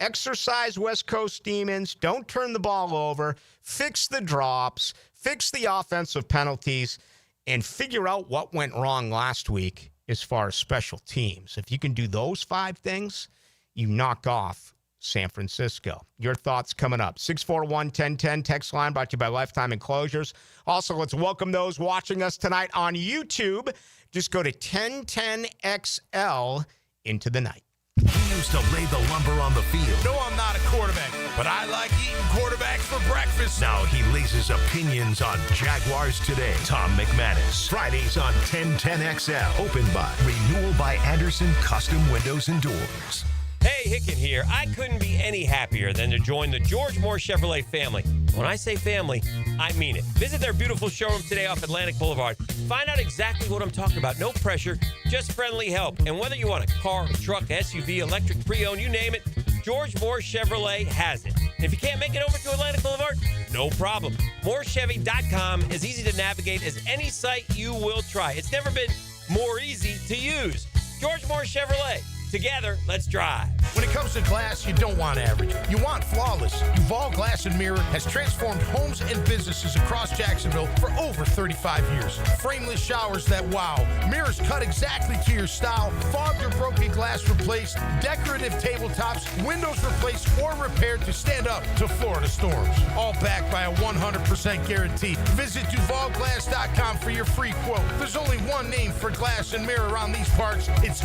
Exercise West Coast Demons. Don't turn the ball over. Fix the drops. Fix the offensive penalties. And figure out what went wrong last week as far as special teams. If you can do those 5 things, you knock off San Francisco. Your thoughts coming up. 641-1010 text line brought to you by Lifetime Enclosures. Also, let's welcome those watching us tonight on YouTube. Just go to 1010XL into the night.
He used to lay the lumber on the field.
No, I'm not a quarterback, but I like eating quarterbacks for breakfast.
Now he lays his opinions on Jaguars Today. Tom McManus. Fridays on 1010XL. Opened by Renewal by Anderson Custom Windows and Doors.
Hey, Hicken here. I couldn't be any happier than to join the George Moore Chevrolet family. When I say family, I mean it. Visit their beautiful showroom today off Atlantic Boulevard. Find out exactly what I'm talking about. No pressure, just friendly help. And whether you want a car, a truck, SUV, electric, pre-owned, you name it, George Moore Chevrolet has it. And if you can't make it over to Atlantic Boulevard, no problem. MooreChevy.com is easy to navigate as any site you will try. It's never been more easy to use. George Moore Chevrolet. Together, let's drive.
When it comes to glass, you don't want average. You want flawless. Duval Glass and Mirror has transformed homes and businesses across Jacksonville for over 35 years. Frameless showers that wow. Mirrors cut exactly to your style. Fogged or broken glass replaced. Decorative tabletops. Windows replaced or repaired to stand up to Florida storms. All backed by a 100% guarantee. Visit DuvalGlass.com for your free quote. There's only one name for glass and mirror around these parts. It's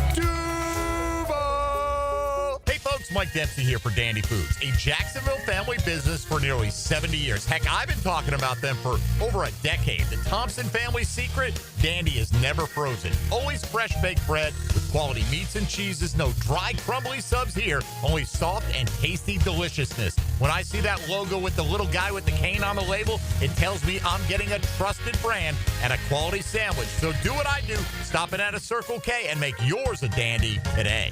Hey folks, Mike Dempsey here for Dandy Foods, a Jacksonville family business for nearly 70 years. Heck, I've been talking about them for over a decade. The Thompson family secret, Dandy is never frozen. Always fresh baked bread with quality meats and cheeses. No dry, crumbly subs here. Only soft and tasty deliciousness. When I see that logo with the little guy with the cane on the label, it tells me I'm getting a trusted brand and a quality sandwich. So do what I do. Stop in at a Circle K and make yours a Dandy today.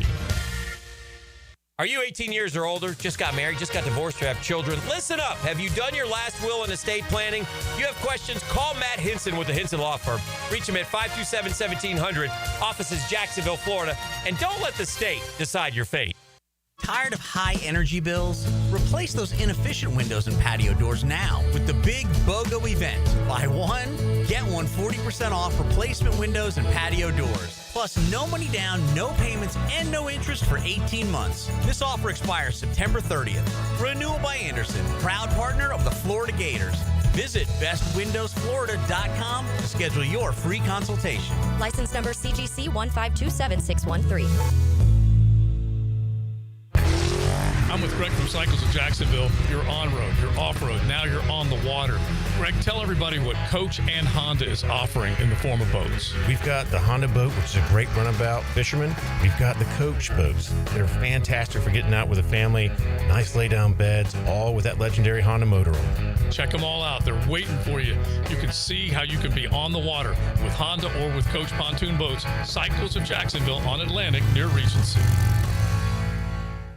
Are you 18 years or older, just got married, just got divorced, or have children? Listen up. Have you done your last will and estate planning? If you have questions, call Matt Hinson with the Hinson Law Firm. Reach him at 527-1700, offices Jacksonville, Florida. And don't let the state decide your fate.
Tired of high energy bills? Replace those inefficient windows and patio doors now with the big BOGO event. Buy one, get one 40% off replacement windows and patio doors. Plus, no money down, no payments, and no interest for 18 months. This offer expires September 30th. Renewal by Anderson, proud partner of the Florida Gators. Visit bestwindowsflorida.com to schedule your free consultation.
License number CGC 1527613.
I'm with Greg from Cycles of Jacksonville. You're on-road, you're off-road, now you're on the water. Greg, tell everybody what Coach and Honda is offering in the form of boats.
We've got the Honda boat, which is a great runabout fisherman. We've got the Coach boats. They're fantastic for getting out with a family. Nice lay-down beds, all with that legendary Honda motor on.
Check them all out. They're waiting for you. You can see how you can be on the water with Honda or with Coach Pontoon Boats. Cycles of Jacksonville on Atlantic near Regency.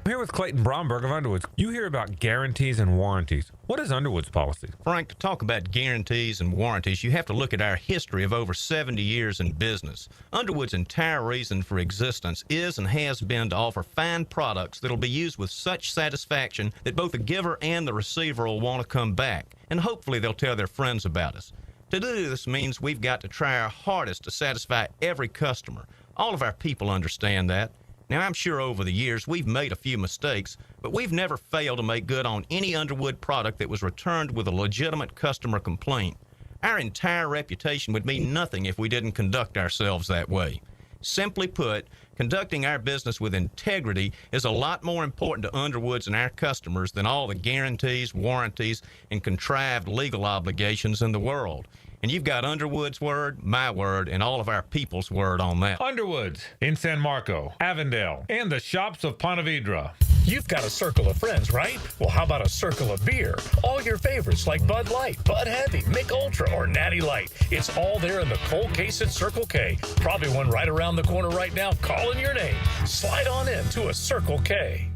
I'm here with Clayton Bromberg of Underwoods. You hear about guarantees and warranties. What is Underwood's policy?
Frank, to talk about guarantees and warranties, you have to look at our history of over 70 years in business. Underwood's entire reason for existence is and has been to offer fine products that'll be used with such satisfaction that both the giver and the receiver will want to come back. And hopefully they'll tell their friends about us. To do this means we've got to try our hardest to satisfy every customer. All of our people understand that. Now, I'm sure over the years we've made a few mistakes, but we've never failed to make good on any Underwood product that was returned with a legitimate customer complaint. Our entire reputation would mean nothing if we didn't conduct ourselves that way. Simply put, conducting our business with integrity is a lot more important to Underwood's and our customers than all the guarantees, warranties, and contrived legal obligations in the world. And you've got Underwood's word, my word, and all of our people's word on that.
Underwood's in San Marco, Avondale, and the shops of Ponte Vedra.
You've got a circle of friends, right? Well, how about a circle of beer? All your favorites like Bud Light, Bud Heavy, Mick Ultra, or Natty Light. It's all there in the cold case at Circle K. Probably one right around the corner right now calling your name. Slide on in to a Circle K.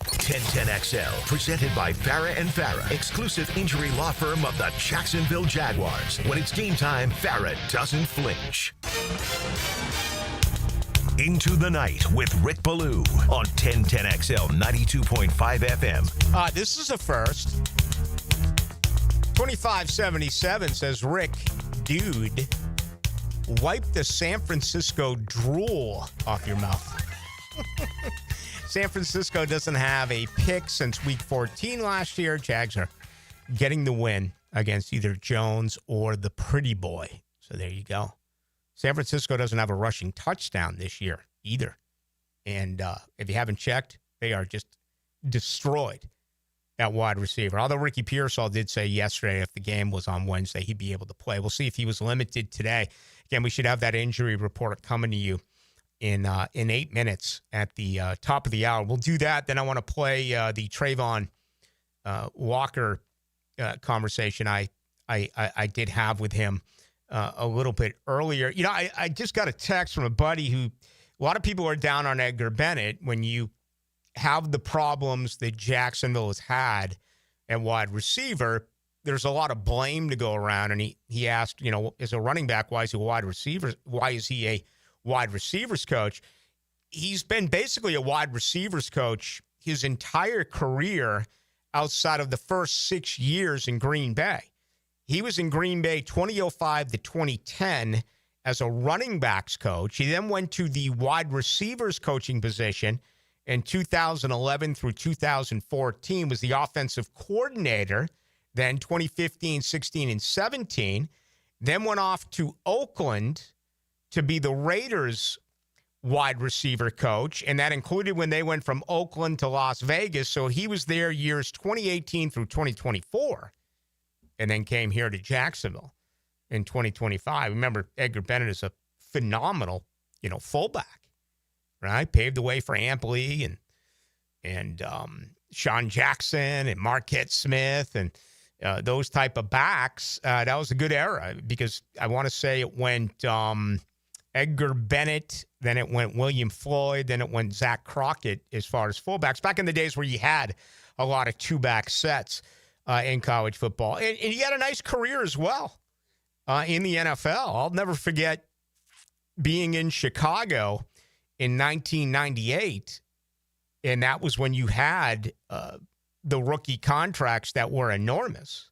1010XL, presented by Farah and Farah, exclusive injury law firm of the Jacksonville Jaguars. When it's game time, Farah doesn't flinch. Into the Night with Rick Ballou on 1010XL 92.5 FM.
This is a first. 2577 says, Rick, dude, wipe the San Francisco drool off your mouth. San Francisco doesn't have a pick since week 14 last year. Jags are getting the win against either Jones or the Pretty Boy. So there you go. San Francisco doesn't have a rushing touchdown this year either. And if you haven't checked, they are just destroyed at wide receiver. Although Ricky Pearsall did say yesterday if the game was on Wednesday, he'd be able to play. We'll see if he was limited today. Again, we should have that injury report coming to you in 8 minutes at the top of the hour. We'll do that. Then I want to play the Trayvon Walker conversation I did have with him a little bit earlier. You know, I just got a text from a buddy who, a lot of people are down on Edgar Bennett when you have the problems that Jacksonville has had at wide receiver. There's a lot of blame to go around. And he asked, you know, as a running back, why is he a wide receiver? Why is he a wide receivers coach? He's been basically a wide receivers coach his entire career outside of the first 6 years in Green Bay. He was in Green Bay 2005 to 2010 as a running backs coach. He then went to the wide receivers coaching position in 2011 through 2014, was the offensive coordinator, then 2015, 16, and 17, then went off to Oakland to be the Raiders wide receiver coach, and that included when they went from Oakland to Las Vegas. So he was there years 2018 through 2024, and then came here to Jacksonville in 2025. Remember, Edgar Bennett is a phenomenal, fullback, right? Paved the way for Ampley and Sean Jackson and Marquette Smith and those type of backs. That was a good era because I want to say it went Edgar Bennett, then it went William Floyd, then it went Zach Crockett as far as fullbacks. Back in the days where you had a lot of two-back sets in college football. And he had a nice career as well in the NFL. I'll never forget being in Chicago in 1998, and that was when you had the rookie contracts that were enormous.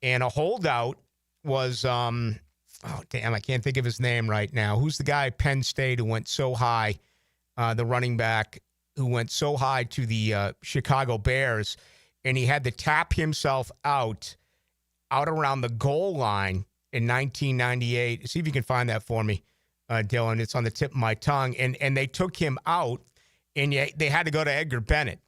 And a holdout was, I can't think of his name right now. Who's the guy at Penn State who went so high, the running back who went so high to the Chicago Bears, and he had to tap himself out around the goal line in 1998. See if you can find that for me, Dylan. It's on the tip of my tongue. And they took him out, and they had to go to Edgar Bennett.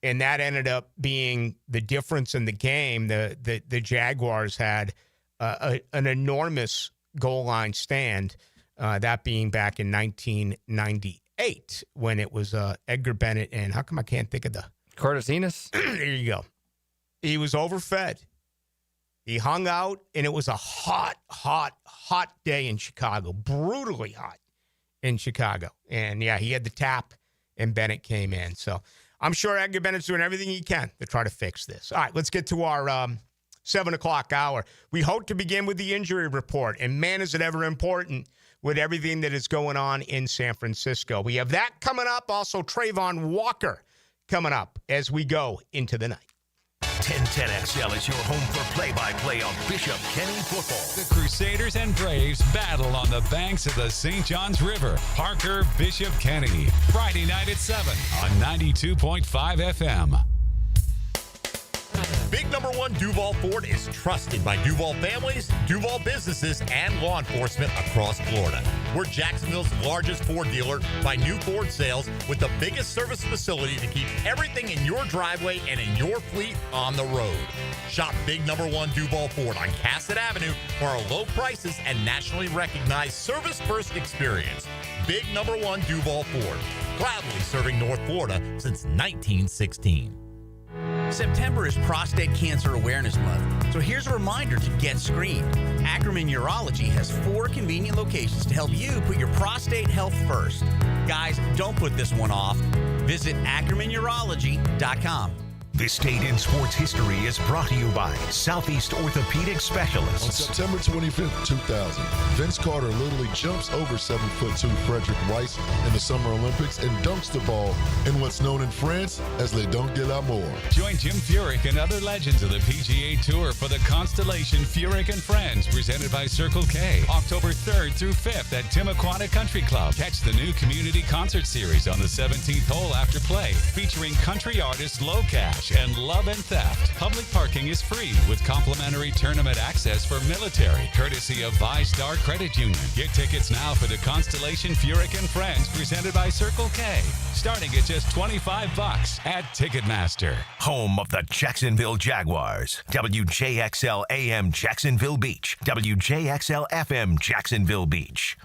And that ended up being the difference in the game. The Jaguars had an enormous goal line stand, that being back in 1998 when it was Edgar Bennett. And how come I can't think of the...
Curtis Enos?
There you go. He was overfed. He hung out, and it was a hot day in Chicago. Brutally hot in Chicago. And, yeah, he had the tap, and Bennett came in. So I'm sure Edgar Bennett's doing everything he can to try to fix this. All right, let's get to our 7 o'clock hour. We hope to begin with the injury report. And, man, is it ever important with everything that is going on in San Francisco. We have that coming up. Also, Trayvon Walker coming up as we go into the night.
1010XL is your home for play-by-play of Bishop Kenny football.
The Crusaders and Braves battle on the banks of the St. Johns River. Parker Bishop Kenny. Friday night at 7 on 92.5 FM.
Big number one Duval Ford is trusted by Duval families, Duval businesses, and law enforcement across Florida. We're Jacksonville's largest Ford dealer by new Ford sales with the biggest service facility to keep everything in your driveway and in your fleet on the road. Shop Big Number One Duval Ford on Cassett Avenue for our low prices and nationally recognized service-first experience. Big Number One Duval Ford, proudly serving North Florida since 1916.
September is Prostate Cancer Awareness Month, so here's a reminder to get screened. Ackerman Urology has 4 convenient locations to help you put your prostate health first. Guys, don't put this one off. Visit AckermanUrology.com.
This Date in Sports History is brought to you by Southeast Orthopedic
On
Specialists.
September 25th, 2000, Vince Carter literally jumps over 7'2" Frederick Weiss in the Summer Olympics and dunks the ball in what's known in France as Les Dunk de l'Amour.
Join Jim Furyk and other legends of the PGA Tour for the Constellation Furyk and Friends, presented by Circle K, October 3rd through 5th at Timuquana Country Club. Catch the new community concert series on the 17th hole after play, featuring country artists Low Cash and Love and Theft. Public parking is free with complimentary tournament access for military, courtesy of ViStar Credit Union. Get tickets now for the Constellation Furyk and Friends, presented by Circle K, starting at just $25 at Ticketmaster.
Home of the Jacksonville Jaguars. WJXL AM Jacksonville Beach. WJXL FM Jacksonville Beach.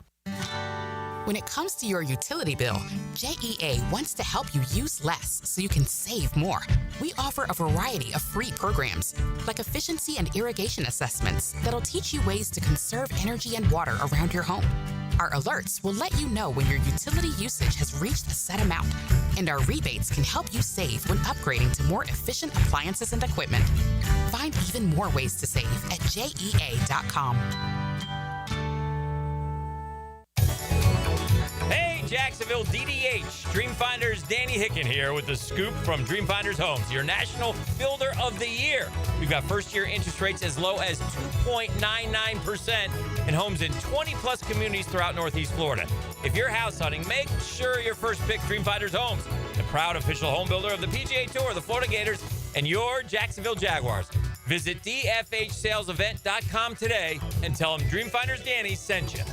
When it comes to your utility bill, JEA wants to help you use less so you can save more. We offer a variety of free programs, like efficiency and irrigation assessments that'll teach you ways to conserve energy and water around your home. Our alerts will let you know when your utility usage has reached a set amount, and our rebates can help you save when upgrading to more efficient appliances and equipment. Find even more ways to save at JEA.com.
Hey, Jacksonville DDH. Dreamfinders Danny Hicken here with the scoop from Dreamfinders Homes, your national builder of the year. We've got first-year interest rates as low as 2.99% in homes in 20-plus communities throughout Northeast Florida. If you're house hunting, make sure your first pick Dreamfinders Homes, the proud official home builder of the PGA Tour, the Florida Gators, and your Jacksonville Jaguars. Visit DFHSalesEvent.com today and tell them Dreamfinders Danny sent you.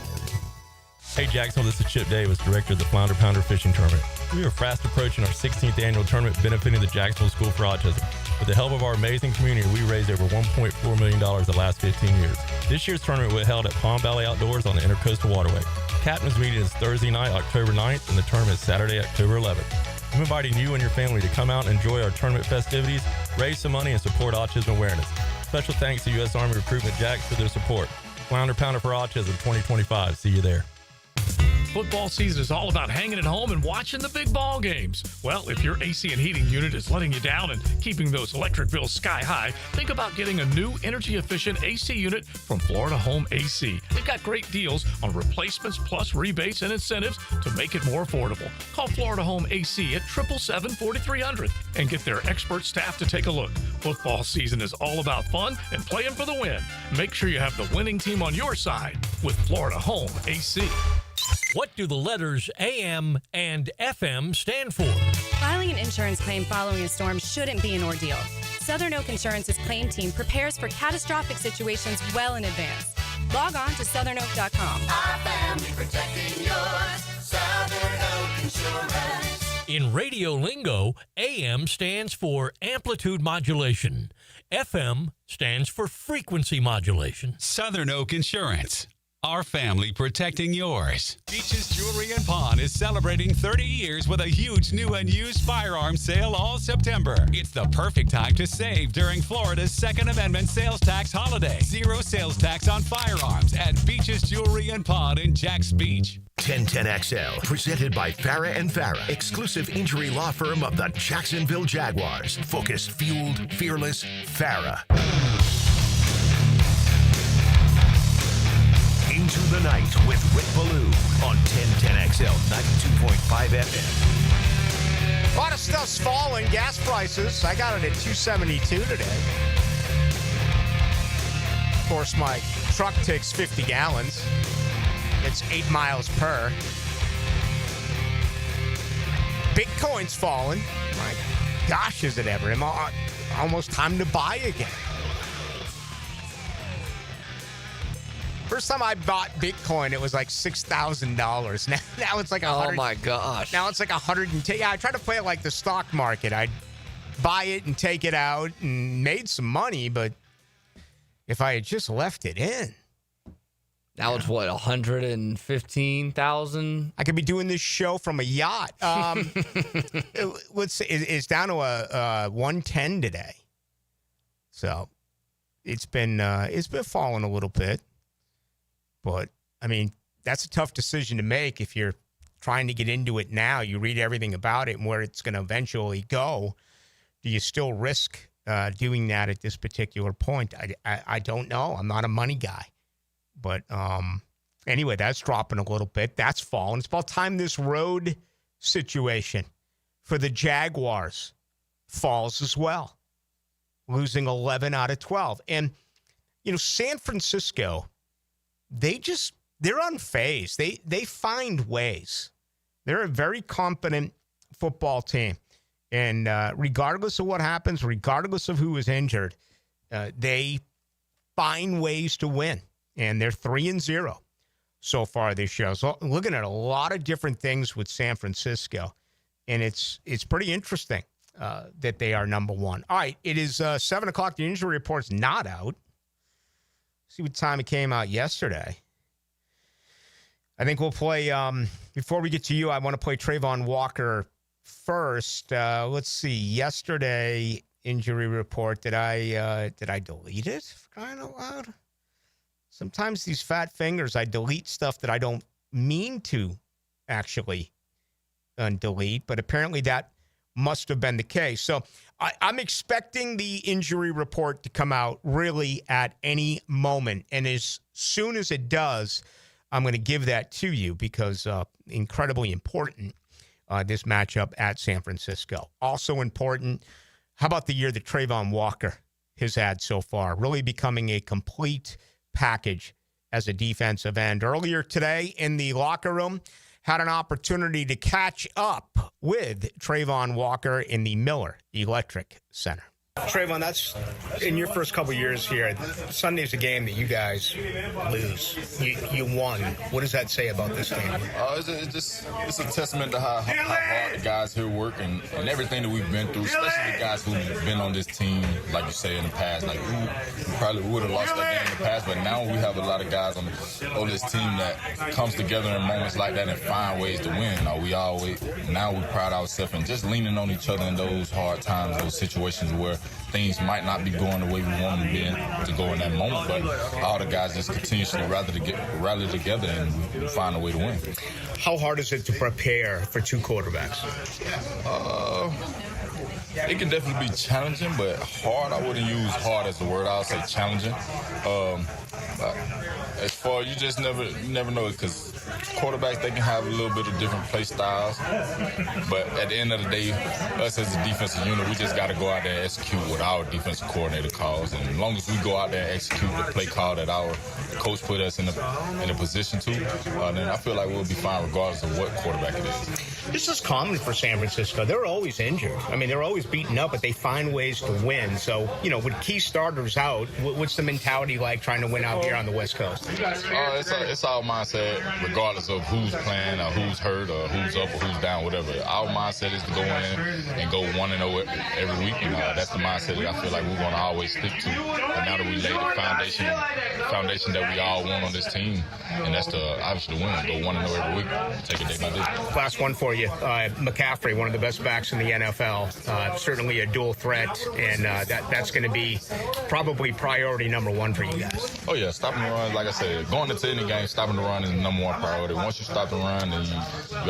Hey Jacksonville, this is Chip Davis, director of the Flounder Pounder Fishing Tournament. We are fast approaching our 16th annual tournament benefiting the Jacksonville School for Autism. With the help of our amazing community, we raised over $1.4 million the last 15 years. This year's tournament will be held at Palm Valley Outdoors on the Intercoastal Waterway. Captain's meeting is Thursday night, October 9th, and the tournament is Saturday, October 11th. I'm inviting you and your family to come out and enjoy our tournament festivities, raise some money, and support autism awareness. Special thanks to U.S. Army Recruitment Jacks for their support. Flounder Pounder for Autism 2025. See you there.
Football season is all about hanging at home and watching the big ball games. Well, if your AC and heating unit is letting you down and keeping those electric bills sky high, think about getting a new energy-efficient AC unit from Florida Home AC. They've got great deals on replacements plus rebates and incentives to make it more affordable. Call Florida Home AC at 777-4300 and get their expert staff to take a look. Football season is all about fun and playing for the win. Make sure you have the winning team on your side with Florida Home AC.
What do the letters AM and FM stand for?
Filing an insurance claim following a storm shouldn't be an ordeal. Southern Oak Insurance's claim team prepares for catastrophic situations well in advance. Log on to southernoak.com.
Our family protecting yours. Southern Oak Insurance.
In radio lingo, AM stands for amplitude modulation. FM stands for frequency modulation.
Southern Oak Insurance. Our family protecting yours. Beaches Jewelry and Pawn is celebrating 30 years with a huge new and used firearm sale all September. It's the perfect time to save during Florida's Second Amendment sales tax holiday. 0 sales tax on firearms at Beaches Jewelry and Pawn in Jacks Beach.
1010XL, presented by Farah and Farah, exclusive injury law firm of the Jacksonville Jaguars. Focused, fueled, fearless, Farah. Into the Night with Rick Ballou on 1010XL 92.5 FM.
A lot of stuff's falling. Gas prices. I got it at $2.72 today. Of course, my truck takes 50 gallons. It's 8 miles per. Bitcoin's falling. My gosh, is it ever? Almost time to buy again. First time I bought Bitcoin, it was like $6,000. Now it's like
Oh my gosh.
Now it's like 110. Yeah, I try to play it like the stock market. I'd buy it and take it out and made some money, but if I had just left it in.
Now it's what, 115,000?
I could be doing this show from a yacht. Let's see, it's down to a 110 today. So it's been falling a little bit. But I mean, that's a tough decision to make if you're trying to get into it now. You read everything about it and where it's going to eventually go. Do you still risk doing that at this particular point? I don't know. I'm not a money guy. But anyway, that's dropping a little bit. That's falling. It's about time this road situation for the Jaguars falls as well. Losing 11 out of 12. And, San Francisco, they're unfazed. They find ways. They're a very competent football team. And regardless of what happens, regardless of who is injured, they find ways to win. And they're 3-0 so far this year. So looking at a lot of different things with San Francisco. And it's pretty interesting that they are number one. All right, it is 7 o'clock. The injury report's not out. See what time it came out yesterday. I think we'll play, before we get to you, I want to play Trayvon Walker first. Let's see. Yesterday, injury report, did I delete it? For crying out loud. Sometimes these fat fingers, I delete stuff that I don't mean to actually delete, but apparently that must have been the case. So I'm expecting the injury report to come out really at any moment. And as soon as it does, I'm going to give that to you because incredibly important, this matchup at San Francisco. Also important, how about the year that Trayvon Walker has had so far? Really becoming a complete package as a defensive end. Earlier today in the locker room, had an opportunity to catch up with Trayvon Walker in the Miller Electric Center. Trayvon, that's in your first couple years here. Sunday's a game that you guys lose. You won. What does that say about this game?
It's a testament to how hard the guys here work and everything that we've been through, especially the guys who've been on this team, like you say, in the past. Like we probably would have lost that game in the past, but now we have a lot of guys on this team that comes together in moments like that and find ways to win. We pride ourselves in just leaning on each other in those hard times, those situations where things might not be going the way we want them to go in that moment, but all the guys just continuously rally together and find a way to win.
How hard is it to prepare for two quarterbacks?
It can definitely be challenging, but hard, I wouldn't use hard as the word. I would say challenging. But as far, you just never know it because quarterbacks, they can have a little bit of different play styles. But at the end of the day, us as a defensive unit, we just got to go out there and execute what our defensive coordinator calls. And as long as we go out there and execute the play call that our coach put us in a position to, then I feel like we'll be fine regardless of what quarterback it is.
This is common for San Francisco. They're always injured. I mean, they're always beaten up, but they find ways to win. So, with key starters out, what's the mentality like trying to win out here on the West Coast?
It's our mindset, regardless of who's playing or who's hurt or who's up or who's down, whatever. Our mindset is to go in and go 1-0 every week. And that's the mindset that I feel like we're going to always stick to. And now that we laid the foundation that we all want on this team, and that's obviously the win. Go 1-0 every week. Take it day by day.
Last one for you. McCaffrey, one of the best backs in the NFL. Certainly a dual threat, and that's going to be probably priority number one for you guys.
Oh, yeah. Stopping the run, like I said, going into any game, stopping the run is the number one priority. Once you stop the run, then you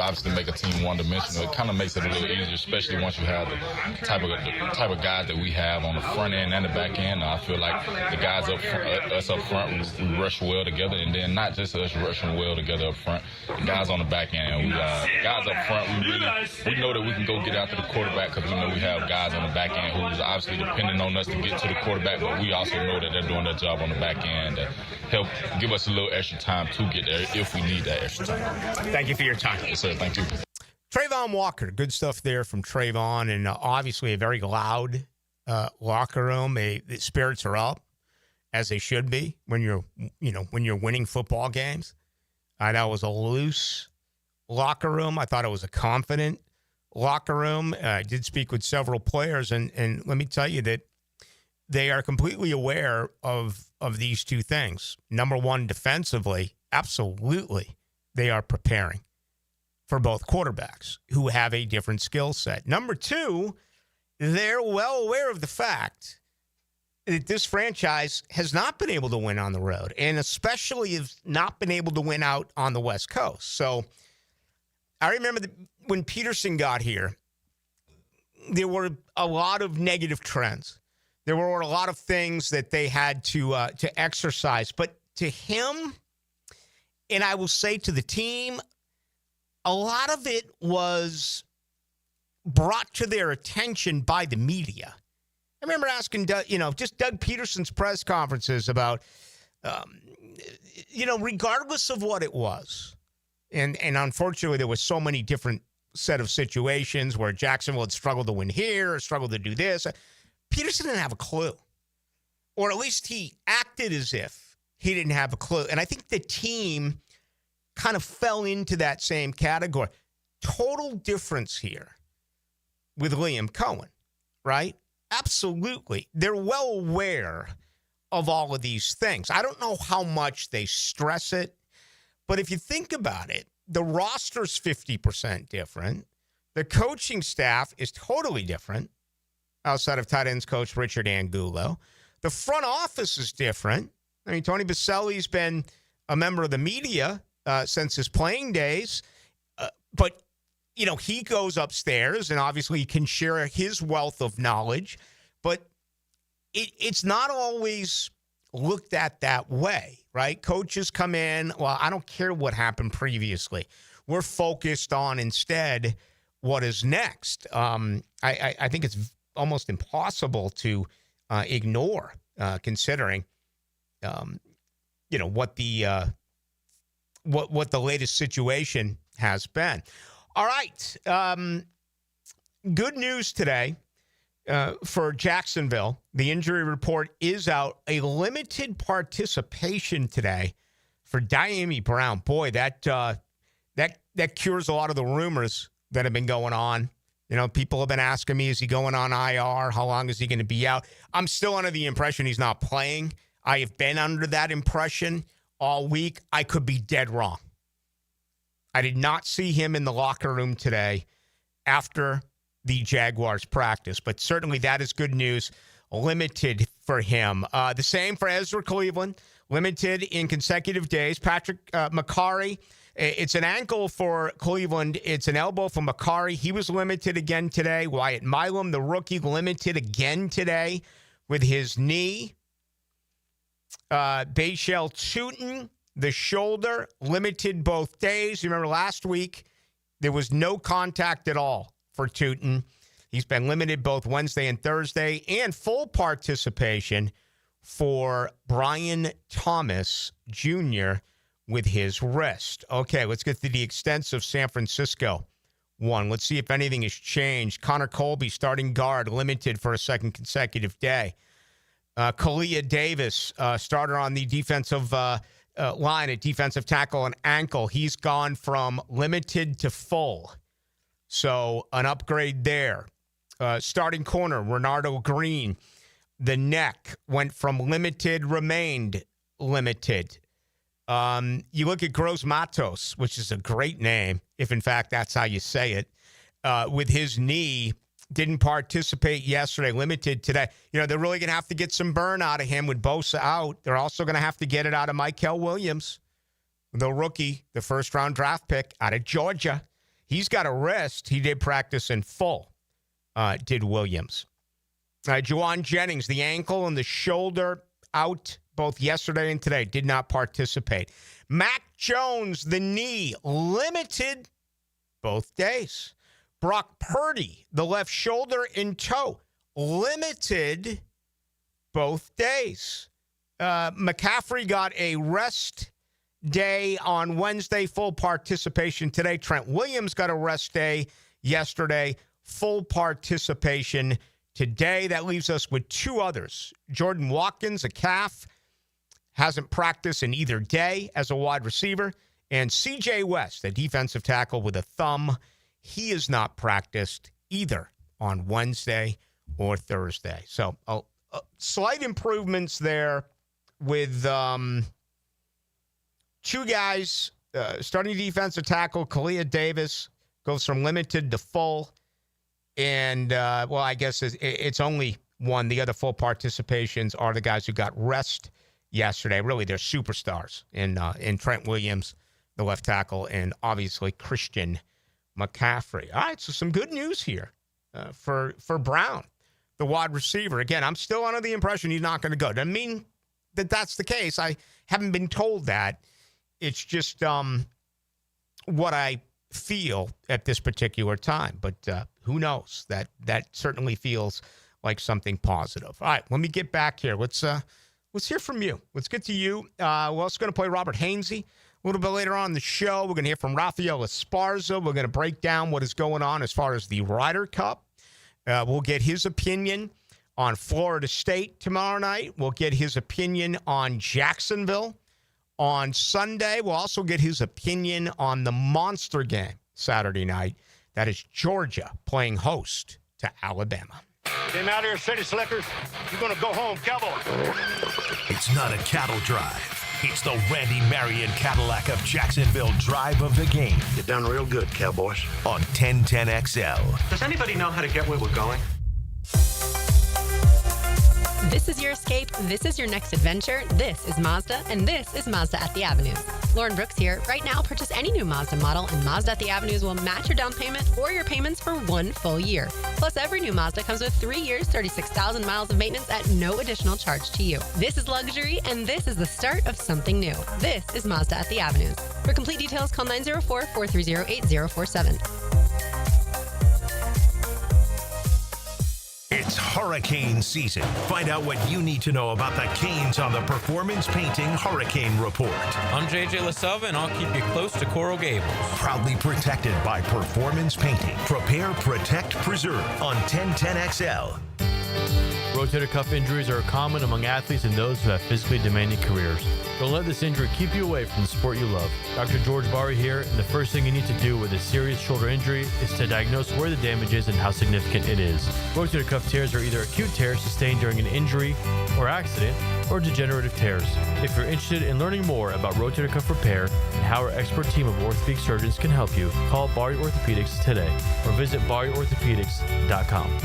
obviously make a team one-dimensional. It kind of makes it a little easier, especially once you have the type of guys that we have on the front end and the back end. I feel like the guys up front, we rush well together, and then not just us rushing well together up front, the guys on the back end. Guys up front, we know that we can go get after the quarterback because we know we have guys on the back end who's obviously depending on us to get to the quarterback, but we also know that they're doing their job on the back end to help give us a little extra time to get there if we need that extra time.
Thank you for your time.
Yes, sir. Thank you.
Trayvon Walker, good stuff there from Trayvon, and obviously a very loud locker room. The spirits are up as they should be when you're winning football games. I thought it was a loose locker room. I thought it was a confident locker room. I did speak with several players, and let me tell you that they are completely aware of these two things. Number one, defensively, absolutely, they are preparing for both quarterbacks who have a different skill set. Number two, they're well aware of the fact that this franchise has not been able to win on the road, and especially has not been able to win out on the West Coast. So I remember when Peterson got here, there were a lot of negative trends. There were a lot of things that they had to exercise. But to him, and I will say to the team, a lot of it was brought to their attention by the media. I remember asking, just Doug Peterson's press conferences about, regardless of what it was. And unfortunately, there was so many different set of situations where Jacksonville had struggled to win here or struggled to do this. Peterson didn't have a clue. Or at least he acted as if he didn't have a clue. And I think the team kind of fell into that same category. Total difference here with Liam Cohen, right? Absolutely. They're well aware of all of these things. I don't know how much they stress it, but if you think about it, the roster's 50% different. The coaching staff is totally different outside of tight ends coach Richard Angulo. The front office is different. I mean, Tony Baselli's been a member of the media since his playing days, but he goes upstairs and obviously he can share his wealth of knowledge, but it's not always looked at that way, right? Coaches come in, well, I don't care what happened previously. We're focused on instead what is next. I think it's almost impossible to ignore considering, what the latest situation has been. All right. Good news today for Jacksonville. The injury report is out. A limited participation today for Diami Brown. Boy, that cures a lot of the rumors that have been going on. People have been asking me, is he going on IR? How long is he going to be out? I'm still under the impression he's not playing. I have been under that impression all week. I could be dead wrong. I did not see him in the locker room today after the Jaguars practice, but certainly that is good news. Limited for him. The same for Ezra Cleveland. Limited in consecutive days. Patrick Macari, it's an ankle for Cleveland. It's an elbow for Macari. He was limited again today. Wyatt Milam, the rookie, limited again today with his knee. Bayshell Tootin, the shoulder, limited both days. You remember last week, there was no contact at all for Tootin. He's been limited both Wednesday and Thursday, and full participation for Brian Thomas Jr. with his wrist. Okay, let's get to the extensive San Francisco one. Let's see if anything has changed. Connor Colby, starting guard, limited for a second consecutive day. Kalia Davis, starter on the defensive line at defensive tackle and ankle. He's gone from limited to full. So an upgrade there. Starting corner, Renardo Green. The neck went from limited, remained limited. You look at Gross Matos, which is a great name, if in fact that's how you say it, with his knee, didn't participate yesterday, limited today. They're really going to have to get some burn out of him with Bosa out. They're also going to have to get it out of Mykel Williams, the rookie, the first-round draft pick out of Georgia. He's got a wrist. He did practice in full, did Williams. Juwan Jennings, the ankle and the shoulder out both yesterday and today, did not participate. Mac Jones, the knee, limited both days. Brock Purdy, the left shoulder and toe, limited both days. McCaffrey got a rest day on Wednesday, full participation today. Trent Williams got a rest day yesterday, full participation today. That leaves us with two others. Jordan Watkins, a calf, hasn't practiced in either day as a wide receiver. And C.J. West, the defensive tackle with a thumb, he has not practiced either on Wednesday or Thursday. So slight improvements there with two guys. Starting defensive tackle, Kalia Davis, goes from limited to full. And, I guess it's only one. The other full participations are the guys who got rest yesterday. Really, they're superstars in Trent Williams, the left tackle, and obviously Christian McCaffrey. All right, so some good news here for Brown, the wide receiver. Again, I'm still under the impression he's not going to go. Doesn't mean that that's the case. I haven't been told that. It's just what I feel at this particular time. But who knows? That certainly feels like something positive. All right, let me get back here. Let's hear from you. Let's get to you. We're also going to play Robert Hainsey a little bit later on in the show. We're going to hear from Raphael Esparza. We're going to break down what is going on as far as the Ryder Cup. We'll get his opinion on Florida State tomorrow night. We'll get his opinion on Jacksonville on Sunday. We'll also get his opinion on the monster game Saturday night. That is Georgia playing host to Alabama.
Came out here, City Slickers. You're going to go home, Cowboy.
It's not a cattle drive. It's the Randy Marion Cadillac of Jacksonville drive of the game.
You're done real good, Cowboys.
On 1010XL.
Does anybody know how to get where we're going?
This is your escape. This is your next adventure. This is Mazda, and this is Mazda at the Avenues. Lauren Brooks here. Right now, purchase any new Mazda model, and Mazda at the Avenues will match your down payment or your payments for 1 full year. Plus, every new Mazda comes with 3 years, 36,000 miles of maintenance at no additional charge to you. This is luxury, and this is the start of something new. This is Mazda at the Avenues. For complete details, call 904-430-8047.
It's hurricane season. Find out what you need to know about the Canes on the Performance Painting Hurricane Report.
I'm JJ LaSelva, and I'll keep you close to Coral Gables.
Proudly protected by Performance Painting. Prepare, protect, preserve on 1010XL.
Rotator cuff injuries are common among athletes and those who have physically demanding careers. Don't let this injury keep you away from the sport you love. Dr. George Barry here, and the first thing you need to do with a serious shoulder injury is to diagnose where the damage is and how significant it is. Rotator cuff tears are either acute tears sustained during an injury or accident, or degenerative tears. If you're interested in learning more about rotator cuff repair and how our expert team of orthopedic surgeons can help you, call Barry Orthopedics today or visit barryorthopedics.com.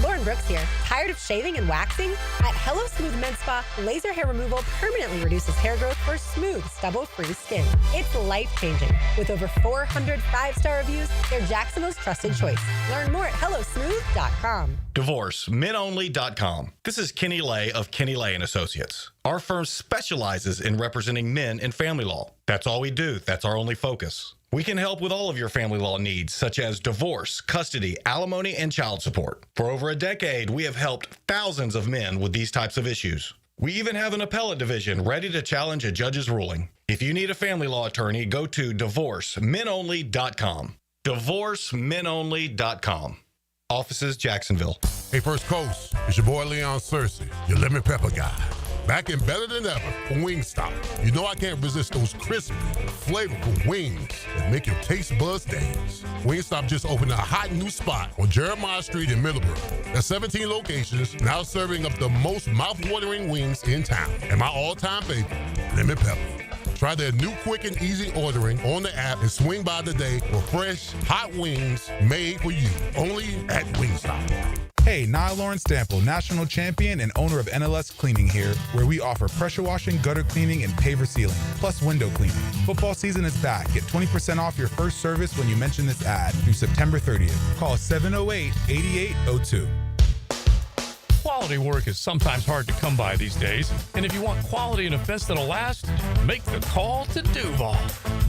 Lauren Brooks here. Tired of shaving and waxing? At Hello Smooth Med Spa, laser hair removal permanently reduces hair growth for smooth, stubble-free skin. It's life-changing. With over 400 5-star reviews, they're Jacksonville's trusted choice. Learn more at hellosmooth.com.
DivorceMenOnly.com. This is Kenny Lay of Kenny Lay & Associates. Our firm specializes in representing men in family law. That's all we do. That's our only focus. We can help with all of your family law needs, such as divorce, custody, alimony, and child support. For over a decade, we have helped thousands of men with these types of issues. We even have an appellate division ready to challenge a judge's ruling. If you need a family law attorney, go to DivorceMenOnly.com. DivorceMenOnly.com. Offices, Jacksonville.
Hey, First Coast, it's your boy Leon Searcy, your lemon pepper guy. Back and better than ever for Wingstop. You know I can't resist those crispy, flavorful wings that make your taste buds dance. Wingstop just opened a hot new spot on Jeremiah Street in Middleborough. There's 17 locations now serving up the most mouth-watering wings in town. And my all-time favorite, lemon pepper. Try their new quick and easy ordering on the app and swing by today for fresh, hot wings made for you. Only at Wingstop.
Hey, Niall Lawrence Stample, national champion and owner of NLS Cleaning here, where we offer pressure washing, gutter cleaning, and paver sealing, plus window cleaning. Football season is back. Get 20% off your first service when you mention this ad through September 30th. Call 708-8802.
Quality work is sometimes hard to come by these days, and if you want quality and a fence that'll last, make the call to Duval.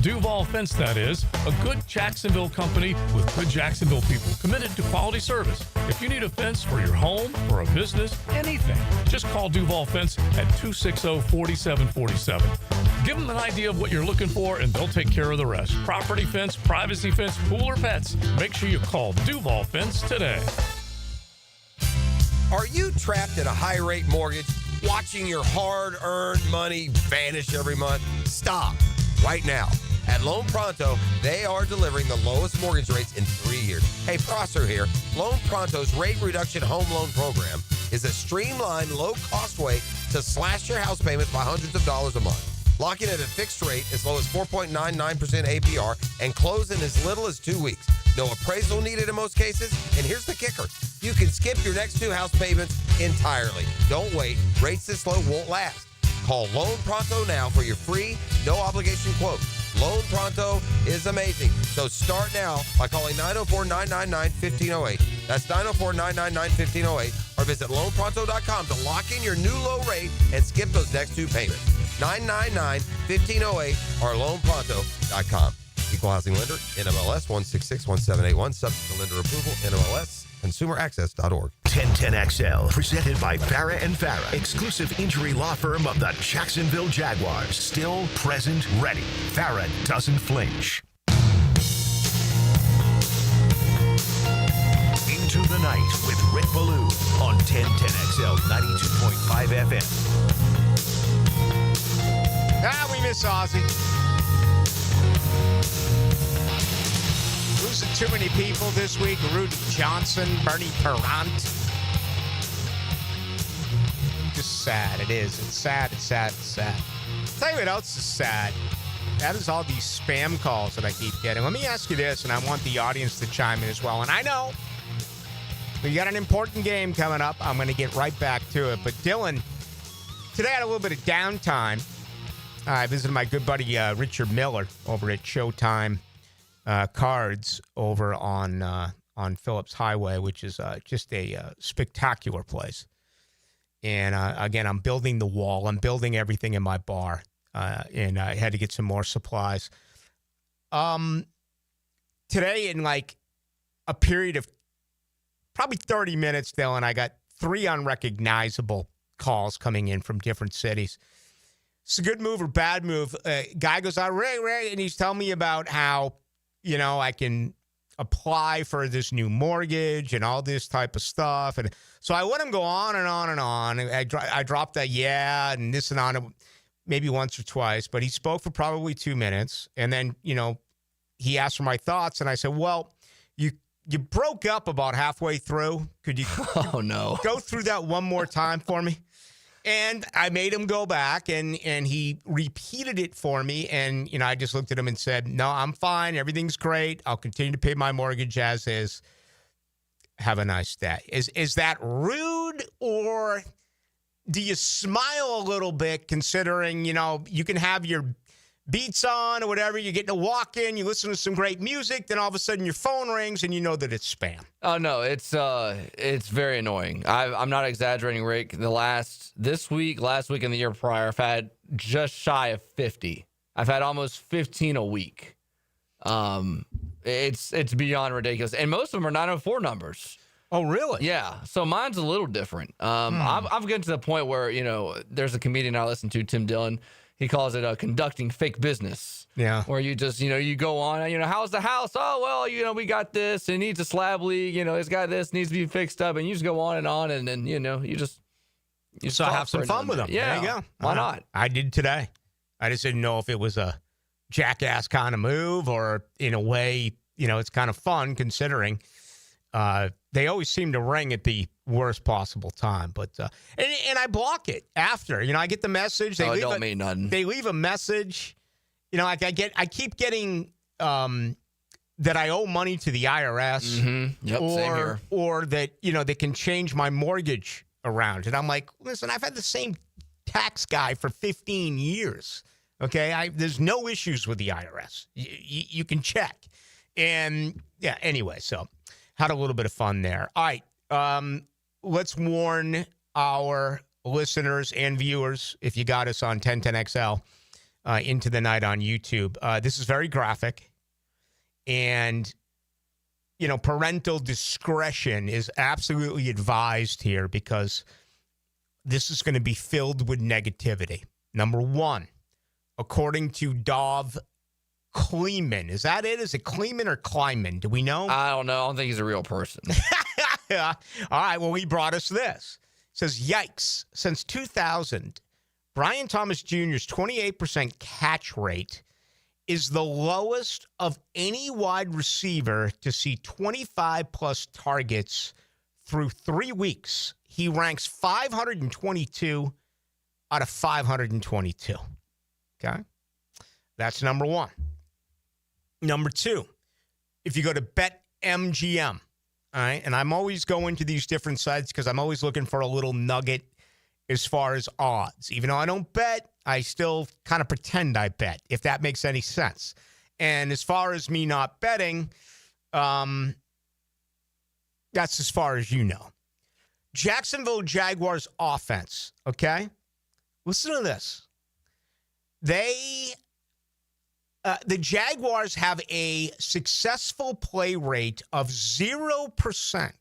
Duval Fence, that is, a good Jacksonville company with good Jacksonville people committed to quality service. If you need a fence for your home or a business, anything, just call Duval Fence at 260-4747. Give them an idea of what you're looking for, and they'll take care of the rest. Property fence, privacy fence, pool, or pets. Make sure you call Duval Fence today.
Are you trapped in a high-rate mortgage?
Watching your hard-earned money vanish every month? Stop right now. At Loan Pronto, they are delivering the lowest mortgage rates in 3 years. Hey, Prosser here. Loan Pronto's rate reduction home loan program is a streamlined, low-cost way to slash your house payments by hundreds of dollars a month. Lock in at a fixed rate as low as 4.99% APR and close in as little as 2 weeks. No appraisal needed in most cases. And here's the kicker. You can skip your next 2 house payments entirely. Don't wait. Rates this low won't last. Call Loan Pronto now for your free, no-obligation quote. Loan Pronto is amazing. So start now by calling 904-999-1508. That's 904-999-1508. Or visit loanpronto.com to lock in your new low rate and skip those next 2 payments. 999-1508 or loanpronto.com. Equal housing lender, NMLS 1661781, subject to lender approval, NMLS, consumeraccess.org.
1010XL, presented by Farah and Farah, exclusive injury law firm of the Jacksonville Jaguars. Still, present, ready. Farah doesn't flinch. Into the night with Rick Ballou on 1010XL 92.5 FM.
We miss Ozzy. Losing too many people this week. Rudy Johnson, Bernie Perrant. Just sad. It is. It's sad. It's sad. It's sad. I'll tell you what else is sad. That is all these spam calls that I keep getting. Let me ask you this, and I want the audience to chime in as well. And I know we got an important game coming up. I'm going to get right back to it. But Dylan, today I had a little bit of downtime. I visited my good buddy Richard Miller over at Showtime Cards over on Phillips Highway, which is just a spectacular place. And again, I'm building the wall. I'm building everything in my bar, and I had to get some more supplies. Today, in like a period of probably 30 minutes, Dylan, I got 3 unrecognizable calls coming in from different cities. It's a good move or bad move. Guy goes out, Ray, and he's telling me about how, I can apply for this new mortgage and all this type of stuff. And so I let him go on and on and on. I dropped that and this and on, maybe once or twice. But he spoke for probably 2 minutes. And then, he asked for my thoughts. And I said, well, you broke up about halfway through. Could you go through that one more time for me? And I made him go back, and he repeated it for me. And, I just looked at him and said, no, I'm fine. Everything's great. I'll continue to pay my mortgage as is. Have a nice day. Is that rude, or do you smile a little bit considering, you can have your beats on or whatever, you get to walk in, you listen to some great music, then all of a sudden your phone rings and you know that it's spam.
Oh no, it's very annoying. I'm not exaggerating, Rick. Last week and the year prior, I've had just shy of 50. I've had almost 15 a week. It's beyond ridiculous, and most of them are 904 numbers.
Oh, really?
Yeah. So mine's a little different. I'm getting to the point where there's a comedian I listen to, Tim Dillon. He calls it conducting fake business.
Yeah.
Where you just, you go on, how's the house? Oh, well, we got this. It needs a slab leak. It's got this, needs to be fixed up. And you just go on, and then, you just.
So have some fun with them.
Yeah.
There you go.
Why not?
I did today. I just didn't know if it was a jackass kind of move or in a way, it's kind of fun considering they always seem to ring at the worst possible time, but and I block it after. I get the message. They
don't mean nothing.
They leave a message. I keep getting that I owe money to the IRS,
Mm-hmm. Yep, same here.
or that they can change my mortgage around. And I'm like, listen, I've had the same tax guy for 15 years. Okay, there's no issues with the IRS. You can check. And yeah, anyway, so had a little bit of fun there. All right. Let's warn our listeners and viewers, if you got us on 1010XL into the night on YouTube. This is very graphic, and parental discretion is absolutely advised here because this is going to be filled with negativity. Number one, according to Dov Kleeman. Is that it? Is it Kleeman or Kleiman? Do we know?
I don't know. I don't think he's a real person.
Yeah. All right. Well, he brought us this. says, yikes, since 2000, Brian Thomas Jr.'s 28% catch rate is the lowest of any wide receiver to see 25-plus targets through 3 weeks. He ranks 522 out of 522. Okay? That's number one. Number two, if you go to BetMGM, all right, and I'm always going to these different sites because I'm always looking for a little nugget as far as odds. Even though I don't bet, I still kind of pretend I bet, if that makes any sense. And as far as me not betting, that's as far as you know. Jacksonville Jaguars offense, okay? Listen to this. The Jaguars have a successful play rate of 0%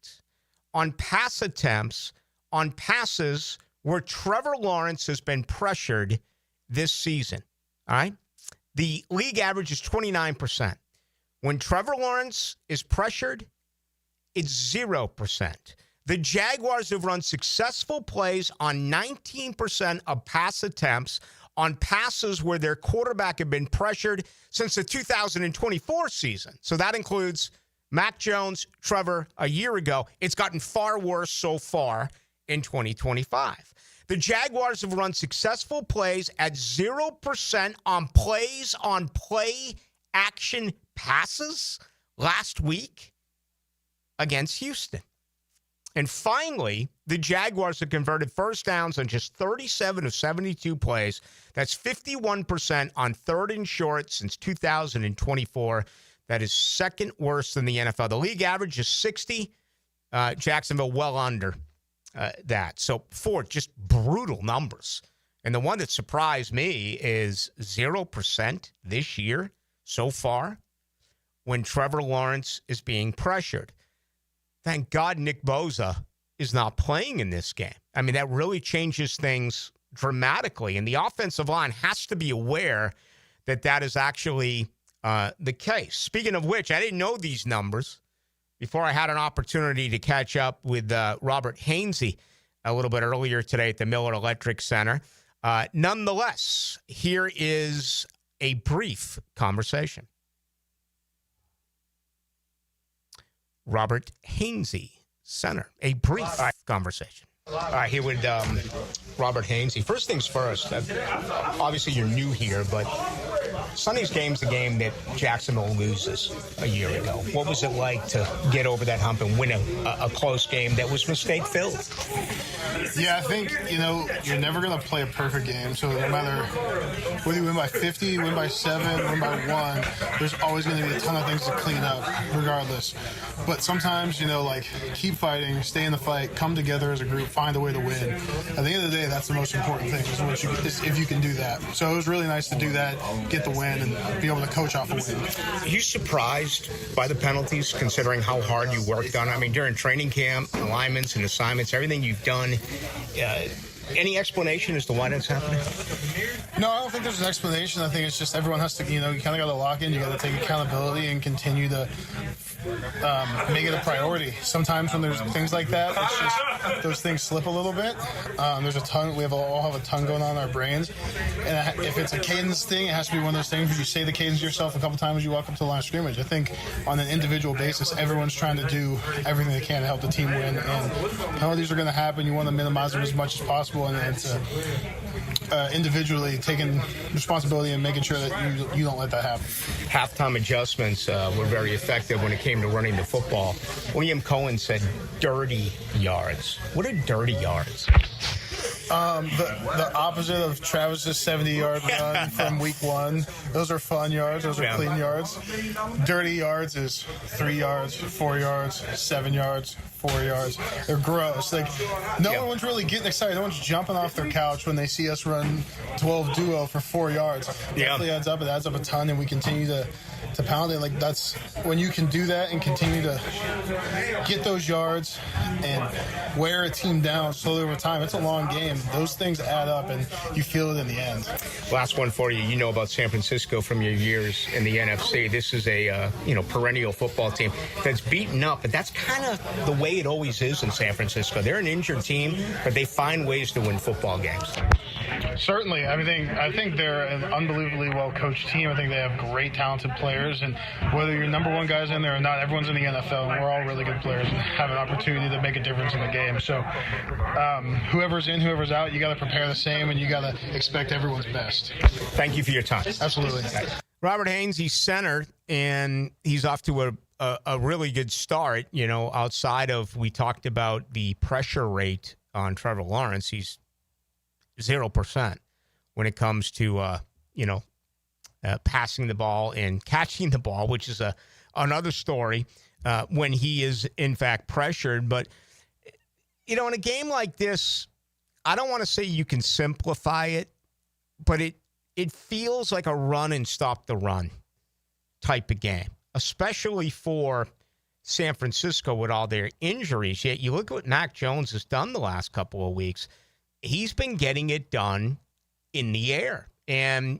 on pass attempts on passes where Trevor Lawrence has been pressured this season. All right? The league average is 29%. When Trevor Lawrence is pressured, it's 0%. The Jaguars have run successful plays on 19% of pass attempts on passes where their quarterback had been pressured since the 2024 season. So that includes Mac Jones, Trevor, a year ago. It's gotten far worse so far in 2025. The Jaguars have run successful plays at 0% on plays on play action passes last week against Houston. And finally, the Jaguars have converted first downs on just 37 of 72 plays. That's 51% on third and short since 2024. That is second worst in the NFL. The league average is 60. Jacksonville well under that. So 4 just brutal numbers. And the one that surprised me is 0% this year so far when Trevor Lawrence is being pressured. Thank God Nick Bosa is not playing in this game. I mean, that really changes things dramatically. And the offensive line has to be aware that that is actually the case. Speaking of which, I didn't know these numbers before I had an opportunity to catch up with Robert Hany a little bit earlier today at the Miller Electric Center. Nonetheless, here is a brief conversation. Robert Hany Center, a brief conversation. All right, here with Robert Hany. First things first, obviously you're new here, but Sunday's game's the game that Jacksonville loses a year ago. What was it like to get over that hump and win a close game that was mistake-filled?
Yeah, I think, you're never going to play a perfect game. So no matter whether you win by 50, win by 7, win by 1, there's always going to be a ton of things to clean up regardless. But sometimes, keep fighting, stay in the fight, come together as a group, find a way to win. At the end of the day, that's the most important thing, is if you can do that. So it was really nice to do that, get the win, and be able to coach off a win.
Are you surprised by the penalties, considering how hard you worked on it? I mean, during training camp, alignments and assignments, everything you've done, any explanation as to why that's happening?
No, I don't think there's an explanation. I think it's just everyone has to, you kind of got to lock in. You got to take accountability and continue to make it a priority. Sometimes when there's things like that, it's just those things slip a little bit. There's a ton. We all have a ton going on in our brains. And if it's a cadence thing, it has to be one of those things where you say the cadence to yourself a couple times as you walk up to the line of scrimmage. I think on an individual basis, everyone's trying to do everything they can to help the team win. And penalties are going to happen. You want to minimize them as much as possible. And it's individually taking responsibility and making sure that you don't let that happen.
Halftime adjustments were very effective when it came to running the football. William Cohen said dirty yards. What are dirty yards?
The opposite of Travis's 70-yard run from week 1. Those are fun yards. Those are clean yards. Dirty yards is 3 yards, 4 yards, 7 yards, 4 yards. They're gross. No one's really getting excited. No one's jumping off their couch when they see us run 12 duo for 4 yards. It definitely adds up. It adds up a ton, and we continue to to pound it. Like, that's when you can do that and continue to get those yards and wear a team down slowly over time. It's a long game. Those things add up, and you feel it in the end.
Last one for you. You know about San Francisco from your years in the NFC. This is a perennial football team that's beaten up, but that's kind of the way it always is in San Francisco. They're an injured team, but they find ways to win football games.
Certainly. I think they're an unbelievably well-coached team. I think they have great, talented players, and whether your number one guy's in there or not, everyone's in the NFL, and we're all really good players and have an opportunity to make a difference in the game. So whoever's in, whoever's out, you got to prepare the same, and you got to expect everyone's best.
Thank you for your time.
Absolutely.
Robert Haynes, he's center, and he's off to a really good start. Outside of, we talked about the pressure rate on Trevor Lawrence, he's 0% when it comes to, passing the ball and catching the ball, which is another story when he is, in fact, pressured. But, in a game like this, I don't want to say you can simplify it, but it feels like a run and stop the run type of game, especially for San Francisco with all their injuries. Yet you look at what Mac Jones has done the last couple of weeks. He's been getting it done in the air. And,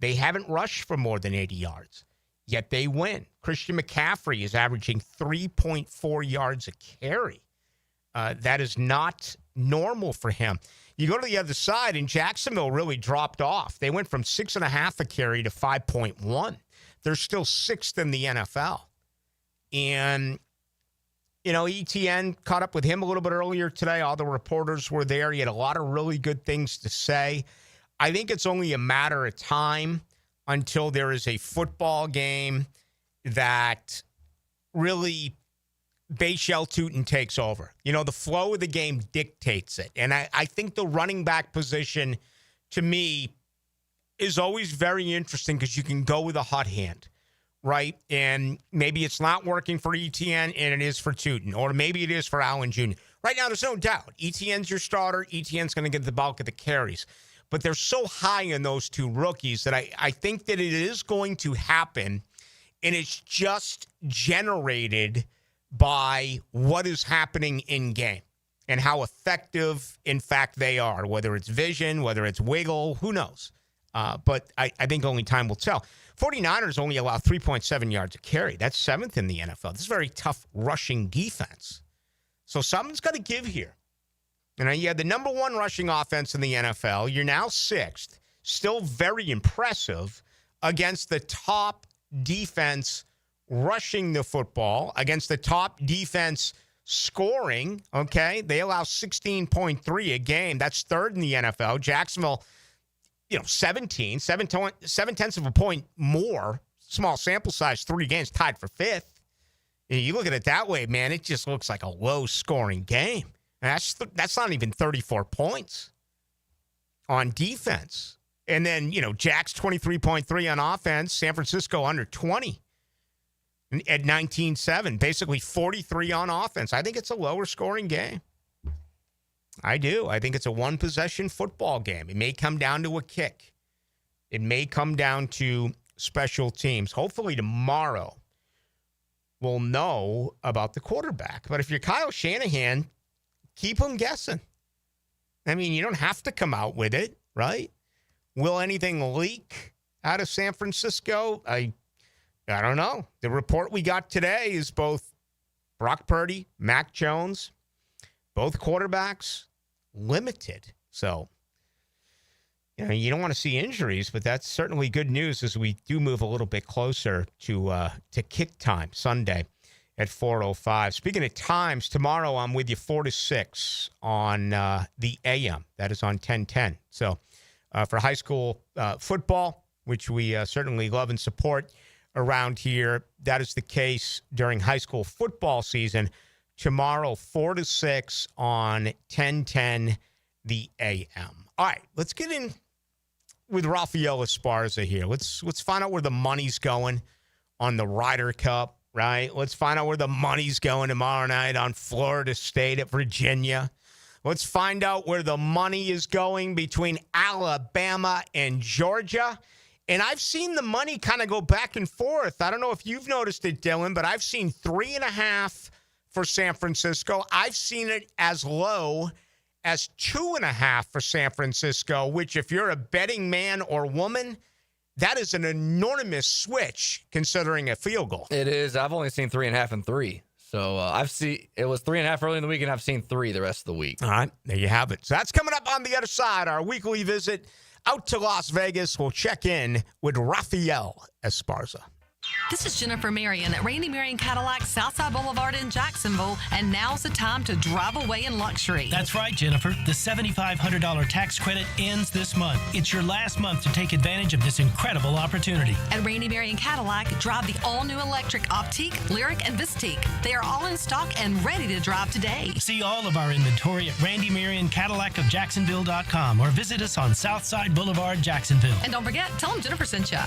they haven't rushed for more than 80 yards, yet they win. Christian McCaffrey is averaging 3.4 yards a carry. That is not normal for him. You go to the other side, and Jacksonville really dropped off. They went from 6.5 a carry to 5.1. They're still 6th in the NFL. And, ETN caught up with him a little bit earlier today. All the reporters were there. He had a lot of really good things to say. I think it's only a matter of time until there is a football game that really Bayshell Tootin takes over. The flow of the game dictates it. And I think the running back position, to me, is always very interesting because you can go with a hot hand, right? And maybe it's not working for ETN and it is for Tootin, or maybe it is for Allen Jr. Right now, there's no doubt. ETN's your starter. ETN's going to get the bulk of the carries. But they're so high in those two rookies that I think that it is going to happen, and it's just generated by what is happening in game and how effective, in fact, they are, whether it's vision, whether it's wiggle, who knows. But I think only time will tell. 49ers only allow 3.7 yards a carry. That's 7th in the NFL. This is a very tough rushing defense. So something's got to give here. You had the number one rushing offense in the NFL. You're now 6th. Still very impressive against the top defense rushing the football, against the top defense scoring, okay? They allow 16.3 a game. That's 3rd in the NFL. Jacksonville, 17, 7/10 of a point more. Small sample size, 3 games, tied for 5th. You look at it that way, man, it just looks like a low-scoring game. That's not even 34 points on defense. And then, Jack's 23.3 on offense, San Francisco under 20 at 19-7, basically 43 on offense. I think it's a lower scoring game. I do. I think it's a one-possession football game. It may come down to a kick. It may come down to special teams. Hopefully tomorrow we'll know about the quarterback. But if you're Kyle Shanahan, keep them guessing. You don't have to come out with it, right? Will anything leak out of San Francisco? I don't know. The report we got today is both Brock Purdy, Mac Jones, both quarterbacks limited. So, you don't want to see injuries, but that's certainly good news as we do move a little bit closer to kick time Sunday at 4:05. Speaking of times, tomorrow I'm with you 4 to 6 on the AM. That is on 1010. So for high school football, which we certainly love and support around here, that is the case during high school football season. Tomorrow, 4 to 6 on 1010 the AM. All right, let's get in with Raphael Esparza here. Let's find out where the money's going on the Ryder Cup. Right? Let's find out where the money's going tomorrow night on Florida State at Virginia. Let's find out where the money is going between Alabama and Georgia. And I've seen the money kind of go back and forth. I don't know if you've noticed it, Dylan, but I've seen 3.5 for San Francisco. I've seen it as low as 2.5 for San Francisco, which if you're a betting man or woman, that is an enormous switch considering a field goal.
It is. I've only seen 3.5 and 3. So it was 3.5 early in the week, and I've seen 3 the rest of the week.
All right, there you have it. So that's coming up on the other side. Our weekly visit out to Las Vegas. We'll check in with Raphael Esparza.
This is Jennifer Marion at Randy Marion Cadillac, Southside Boulevard in Jacksonville, and now's the time to drive away in luxury.
That's right, Jennifer. The $7,500 tax credit ends this month. It's your last month to take advantage of this incredible opportunity.
At Randy Marion Cadillac, drive the all-new electric Optique, Lyric, and Vistique. They are all in stock and ready to drive today.
See all of our inventory at Randy Marion Cadillac of Jacksonville.com or visit us on Southside Boulevard, Jacksonville.
And don't forget, tell them Jennifer sent you.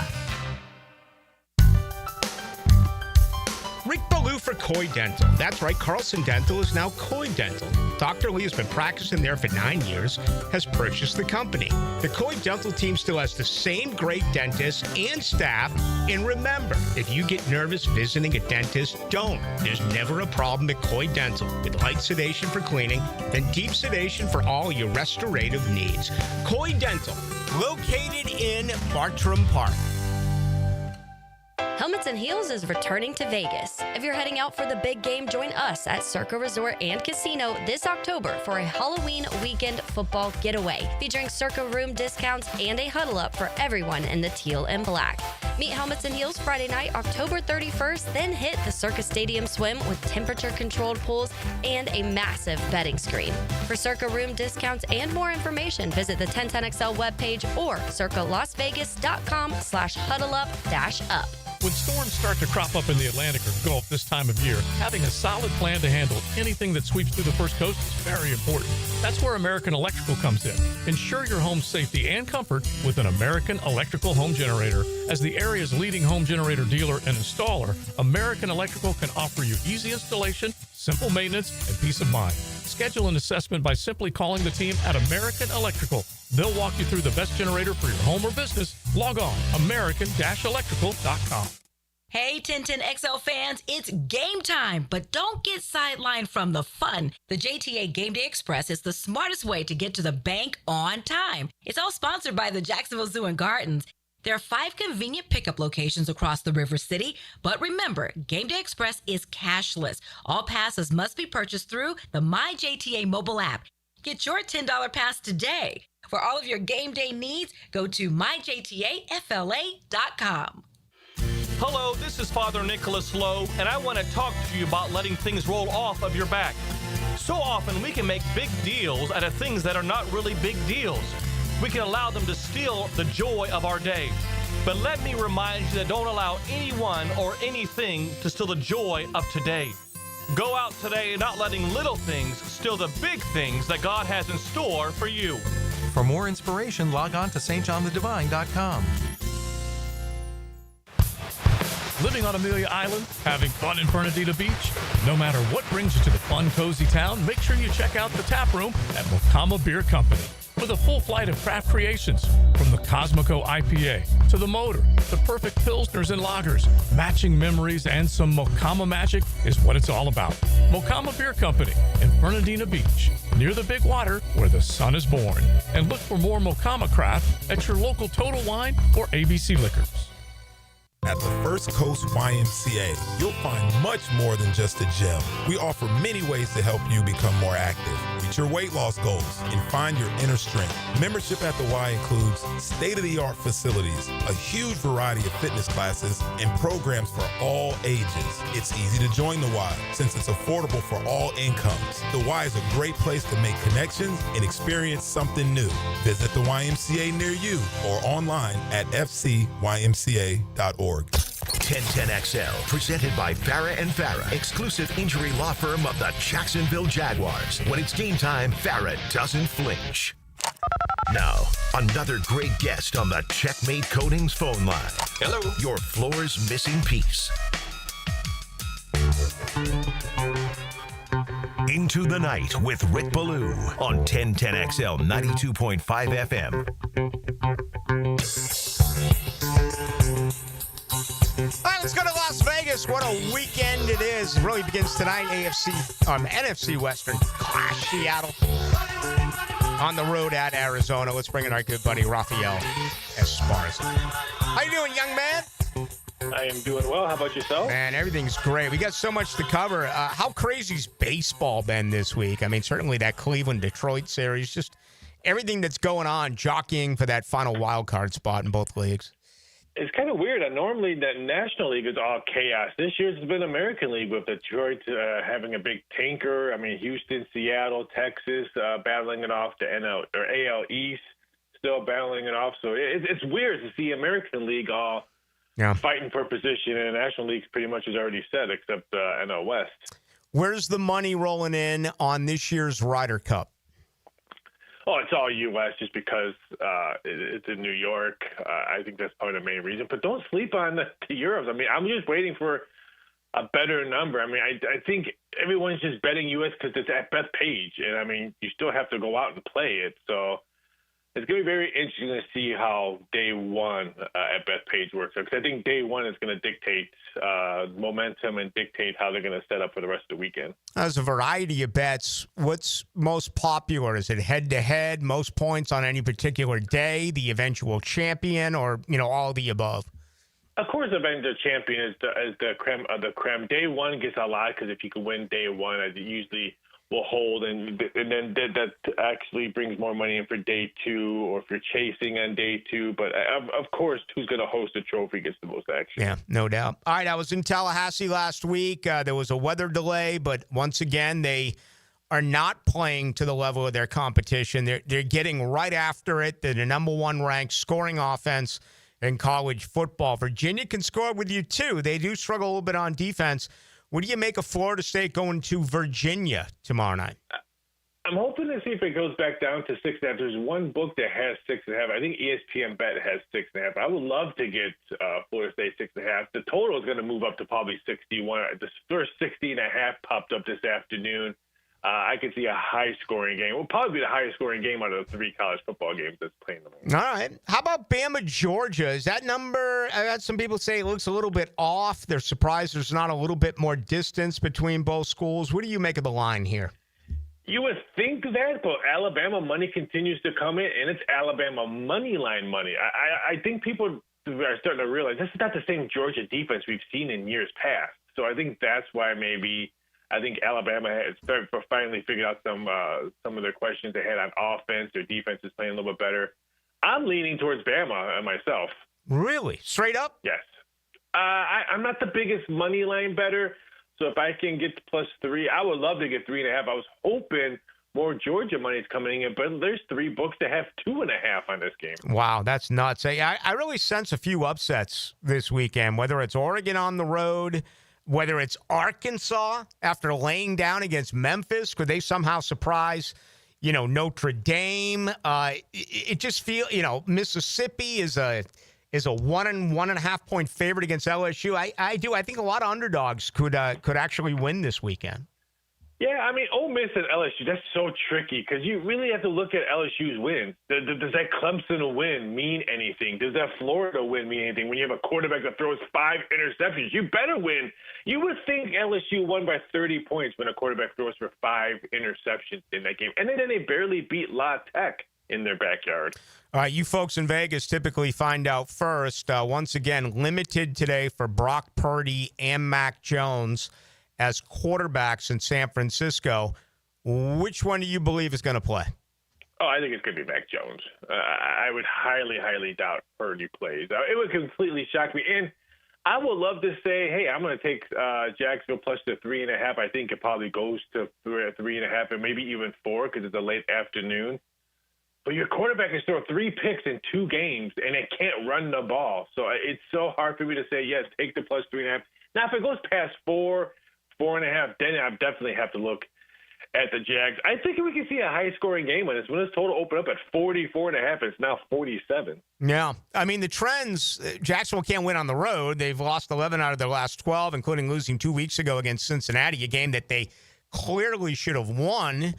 Rick Ballou for Coy Dental. That's right, Carlson Dental is now Coy Dental. Dr. Lee has been practicing there for 9 years, has purchased the company. The Coy Dental team still has the same great dentists and staff. And remember, if you get nervous visiting a dentist, don't. There's never a problem at Coy Dental. With light sedation for cleaning and deep sedation for all your restorative needs. Coy Dental, located in Bartram Park.
Helmets and Heels is returning to Vegas. If you're heading out for the big game, join us at Circa Resort and Casino this October for a Halloween weekend football getaway, featuring Circa room discounts and a huddle up for everyone in the teal and black. Meet Helmets and Heels Friday night, October 31st, then hit the Circa Stadium Swim with temperature-controlled pools and a massive betting screen. For Circa room discounts and more information, visit the 1010XL webpage or circalasvegas.com/huddleup-up.
When storms start to crop up in the Atlantic or Gulf this time of year, having a solid plan to handle anything that sweeps through the First Coast is very important. That's where American Electrical comes in. Ensure your home's safety and comfort with an American Electrical home generator. As the area's leading home generator dealer and installer, American Electrical can offer you easy installation, simple maintenance, and peace of mind. Schedule an assessment by simply calling the team at American Electrical. They'll walk you through the best generator for your home or business. Log on, american-electrical.com.
Hey, 1010XL fans, it's game time, but don't get sidelined from the fun. The JTA Game Day Express is the smartest way to get to the bank on time. It's all sponsored by the Jacksonville Zoo and Gardens. There are 5 convenient pickup locations across the River City, but remember, Game Day Express is cashless. All passes must be purchased through the MyJTA mobile app. Get your $10 pass today. For all of your game day needs, go to myjtafla.com.
Hello, this is Father Nicholas Lowe, and I want to talk to you about letting things roll off of your back. So often we can make big deals out of things that are not really big deals. We can allow them to steal the joy of our day. But let me remind you that don't allow anyone or anything to steal the joy of today. Go out today not letting little things steal the big things that God has in store for you.
For more inspiration, log on to stjohnthedivine.com.
Living on Amelia Island, having fun in Fernandina Beach? No matter what brings you to the fun, cozy town, make sure you check out the tap room at Mocama Beer Company. With a full flight of craft creations, from the Cosmico IPA to the Motor, the perfect Pilsners and Lagers, matching memories and some Mocama magic is what it's all about. Mocama Beer Company in Fernandina Beach, near the big water where the sun is born. And look for more Mocama craft at your local Total Wine or ABC Liquors.
At the First Coast YMCA, you'll find much more than just a gym. We offer many ways to help you become more active, reach your weight loss goals, and find your inner strength. Membership at the Y includes state-of-the-art facilities, a huge variety of fitness classes, and programs for all ages. It's easy to join the Y since it's affordable for all incomes. The Y is a great place to make connections and experience something new. Visit the YMCA near you or online at fcymca.org.
1010XL, presented by Farah and Farah, exclusive injury law firm of the Jacksonville Jaguars. When it's game time, Farah doesn't flinch. Now, another great guest on the Checkmate Coatings phone line. Hello. Your floor's missing piece. Into the Night with Rick Ballou on 1010XL 92.5 FM.
Let's go to Las Vegas. What a weekend it is. It really begins tonight. NFC Western clash. Seattle on the road at Arizona. Let's bring in our good buddy Raphael Esparza. How you doing, young man?
I am doing well. How about yourself?
Man, everything's great. We got so much to cover. How crazy's baseball been this week? I mean, certainly that Cleveland-Detroit series, just everything that's going on, jockeying for that final wild card spot in both leagues.
It's kind of weird. Normally, the National League is all chaos. This year it's been American League with Detroit having a big tanker. I mean, Houston, Seattle, Texas battling it off to AL East, still battling it off. So it's weird to see American League all fighting for position, and the National League pretty much is already set, except NL West. Where's the money rolling in on this year's Ryder Cup? Oh, it's all U.S. just because it's in New York. I think that's probably the main reason. But don't sleep on the Euros. I mean, I'm just waiting for a better number. I mean, I think everyone's just betting U.S. because it's at Bethpage. And, I mean, you still have to go out and play it. So it's going to be very interesting to see how day one at Bethpage works. Because I think day one is going to dictate momentum and dictate how they're going to set up for the rest of the weekend. There's a variety of bets. What's most popular? Is it head-to-head, most points on any particular day, the eventual champion, or, all of the above? Of course, the eventual champion is the creme of the creme. Day one gets a lot because if you can win day one, it usually will hold, and then that actually brings more money in for day two, or if you're chasing on day two. But of course, who's going to host the trophy gets the most action. Yeah, no doubt. All right, I was in Tallahassee last week. There was a weather delay, but once again, they are not playing to the level of their competition. They're getting right after it. They're the number one ranked scoring offense in college football. Virginia can score with you, too. They do struggle a little bit on defense. What do you make of Florida State going to Virginia tomorrow night? I'm hoping to see if it goes back down to 6.5. There's one book that has 6.5. I think ESPN Bet has 6.5. I would love to get Florida State 6.5. The total is going to move up to probably 61. The first 60.5 popped up this afternoon. I could see a high-scoring game. It will probably be the highest-scoring game out of the 3 college football games that's playing them. All right. How about Bama, Georgia? Is that number, I had some people say it looks a little bit off. They're surprised there's not a little bit more distance between both schools. What do you make of the line here? You would think that, but Alabama money continues to come in, and it's Alabama money line money. I think people are starting to realize this is not the same Georgia defense we've seen in years past. So I think that's why maybe – I think Alabama has finally figured out some of their questions they had on offense. Their defense is playing a little bit better. I'm leaning towards Bama myself. Really? Straight up? Yes. I'm not the biggest money line bettor, so if I can get to +3, I would love to get 3.5. I was hoping more Georgia money is coming in, but there's 3 books that have 2.5 on this game. Wow, that's nuts. I really sense a few upsets this weekend, whether it's Oregon on the road, whether it's Arkansas after laying down against Memphis. Could they somehow surprise, Notre Dame? It just feels, Mississippi is a 1 and 1.5 point favorite against LSU. I think a lot of underdogs could actually win this weekend. Yeah, I mean, Ole Miss and LSU, that's so tricky because you really have to look at LSU's wins. Does that Clemson win mean anything? Does that Florida win mean anything? When you have a quarterback that throws 5 interceptions, you better win. You would think LSU won by 30 points when a quarterback throws for 5 interceptions in that game. And then they barely beat La Tech in their backyard. All right, you folks in Vegas typically find out first. Once again, limited today for Brock Purdy and Mac Jones as quarterbacks in San Francisco. Which one do you believe is going to play? Oh, I think it's going to be Mac Jones. I would highly, highly doubt Purdy plays. It would completely shock me. And I would love to say, hey, I'm going to take Jacksonville plus the 3.5. I think it probably goes to 3.5 and maybe even 4 because it's a late afternoon. But your quarterback has thrown 3 picks in 2 games, and they can't run the ball. So it's so hard for me to say, yes, take the plus 3.5. Now, if it goes past 4, 4.5, then I definitely have to look at the Jags. I think we can see a high-scoring game when this total opened up at 44.5. It's now 47. Yeah. I mean, the trends, Jacksonville can't win on the road. They've lost 11 out of their last 12, including losing 2 weeks ago against Cincinnati, a game that they clearly should have won.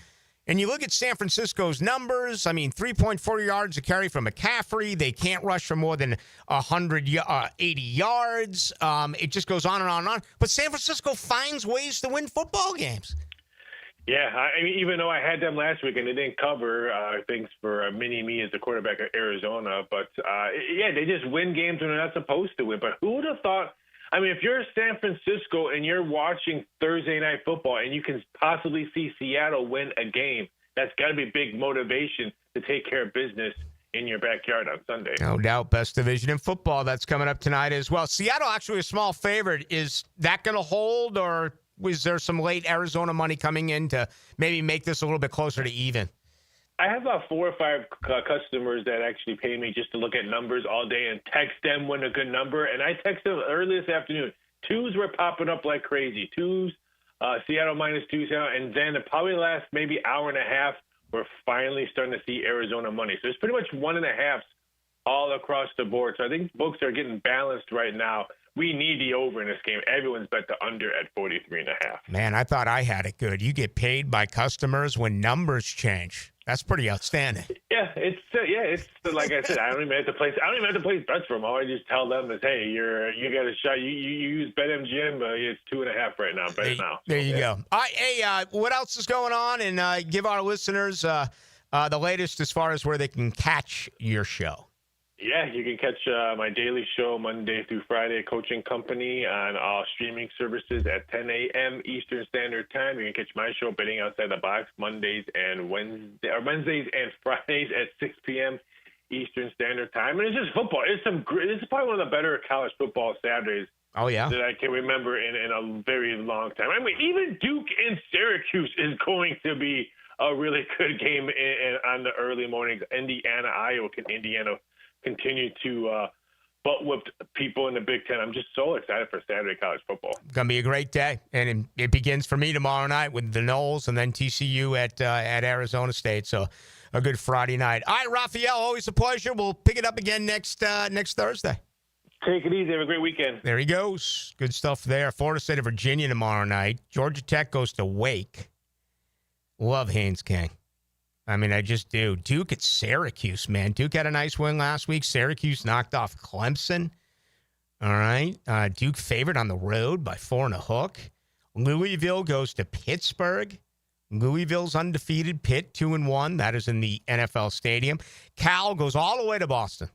And you look at San Francisco's numbers. I mean, 3.4 yards a carry from McCaffrey. They can't rush for more than 180 yards. It just goes on and on and on. But San Francisco finds ways to win football games.
Yeah, I mean, even though I had them last week and they didn't cover, thanks for mini-me as the quarterback of Arizona. But, yeah, they just win games when they're not supposed to win. But who would have thought – I mean, if you're San Francisco and you're watching Thursday Night Football and you can possibly see Seattle win a game, that's got to be big motivation to take care of business in your backyard on Sunday.
No doubt. Best division in football. That's coming up tonight as well. Seattle actually a small favorite. Is that going to hold, or was there some late Arizona money coming in to maybe make this a little bit closer to even?
I have about 4 or 5 customers that actually pay me just to look at numbers all day and text them when a good number. And I texted them early this afternoon. 2s were popping up like crazy. 2s, Seattle -2, and then probably the last maybe hour and a half, we're finally starting to see Arizona money. So it's pretty much 1.5s all across the board. So I think books are getting balanced right now. We need the over in this game. Everyone's bet the under at 43.5.
Man, I thought I had it good. You get paid by customers when numbers change. That's pretty outstanding.
Yeah, it's like I said. I don't even have to place bets for them. All I just tell them is, hey, you got a shot. You use BetMGM. It's 2.5 right now. Bet now.
There you go. All right, hey, what else is going on? And give our listeners the latest as far as where they can catch your show.
Yeah, you can catch my daily show Monday through Friday, Coaching Company, on all streaming services at 10 a.m. Eastern Standard Time. You can catch my show, Betting Outside the Box, Wednesdays and Fridays at 6 p.m. Eastern Standard Time. And it's just football. This is probably one of the better college football Saturdays.
Oh, yeah.
That I can remember in a very long time. I mean, even Duke and Syracuse is going to be a really good game on the early mornings. Indiana, Iowa. Can Indiana continue to butt whip people in the Big Ten? I'm just so excited for Saturday college football.
Going to be a great day, and it begins for me tomorrow night with the Knowles and then TCU at Arizona State. So a good Friday night. All right, Raphael, always a pleasure. We'll pick it up again next Thursday.
Take it easy. Have a great weekend.
There he goes. Good stuff there. Florida State of Virginia tomorrow night. Georgia Tech goes to Wake. Love Haynes King. I mean, I just do. Duke at Syracuse, man. Duke had a nice win last week. Syracuse knocked off Clemson. All right. Duke favored on the road by 4.5. Louisville goes to Pittsburgh. Louisville's undefeated. Pitt 2-1. That is in the NFL Stadium. Cal goes all the way to Boston.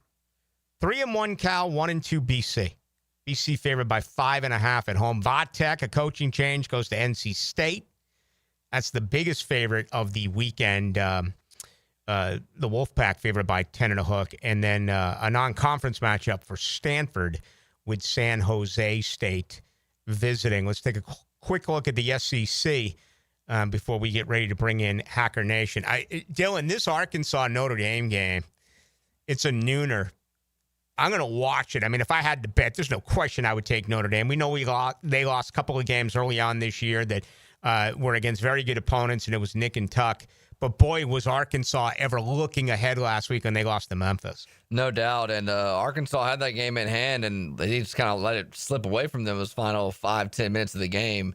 3-1 Cal, 1-2 BC. BC favored by 5.5 at home. Vatech, a coaching change, goes to NC State. That's the biggest favorite of the weekend. The Wolfpack favored by 10.5. And then a non-conference matchup for Stanford with San Jose State visiting. Let's take a quick look at the SEC before we get ready to bring in Hacker Nation. Dylan, this Arkansas-Notre Dame game, it's a nooner. I'm going to watch it. I mean, if I had to bet, there's no question I would take Notre Dame. We know they lost a couple of games early on this year that were against very good opponents, and it was nick and tuck. But, boy, was Arkansas ever looking ahead last week when they lost to Memphis.
No doubt. And Arkansas had that game in hand, and they just kind of let it slip away from them those final 5-10 minutes of the game.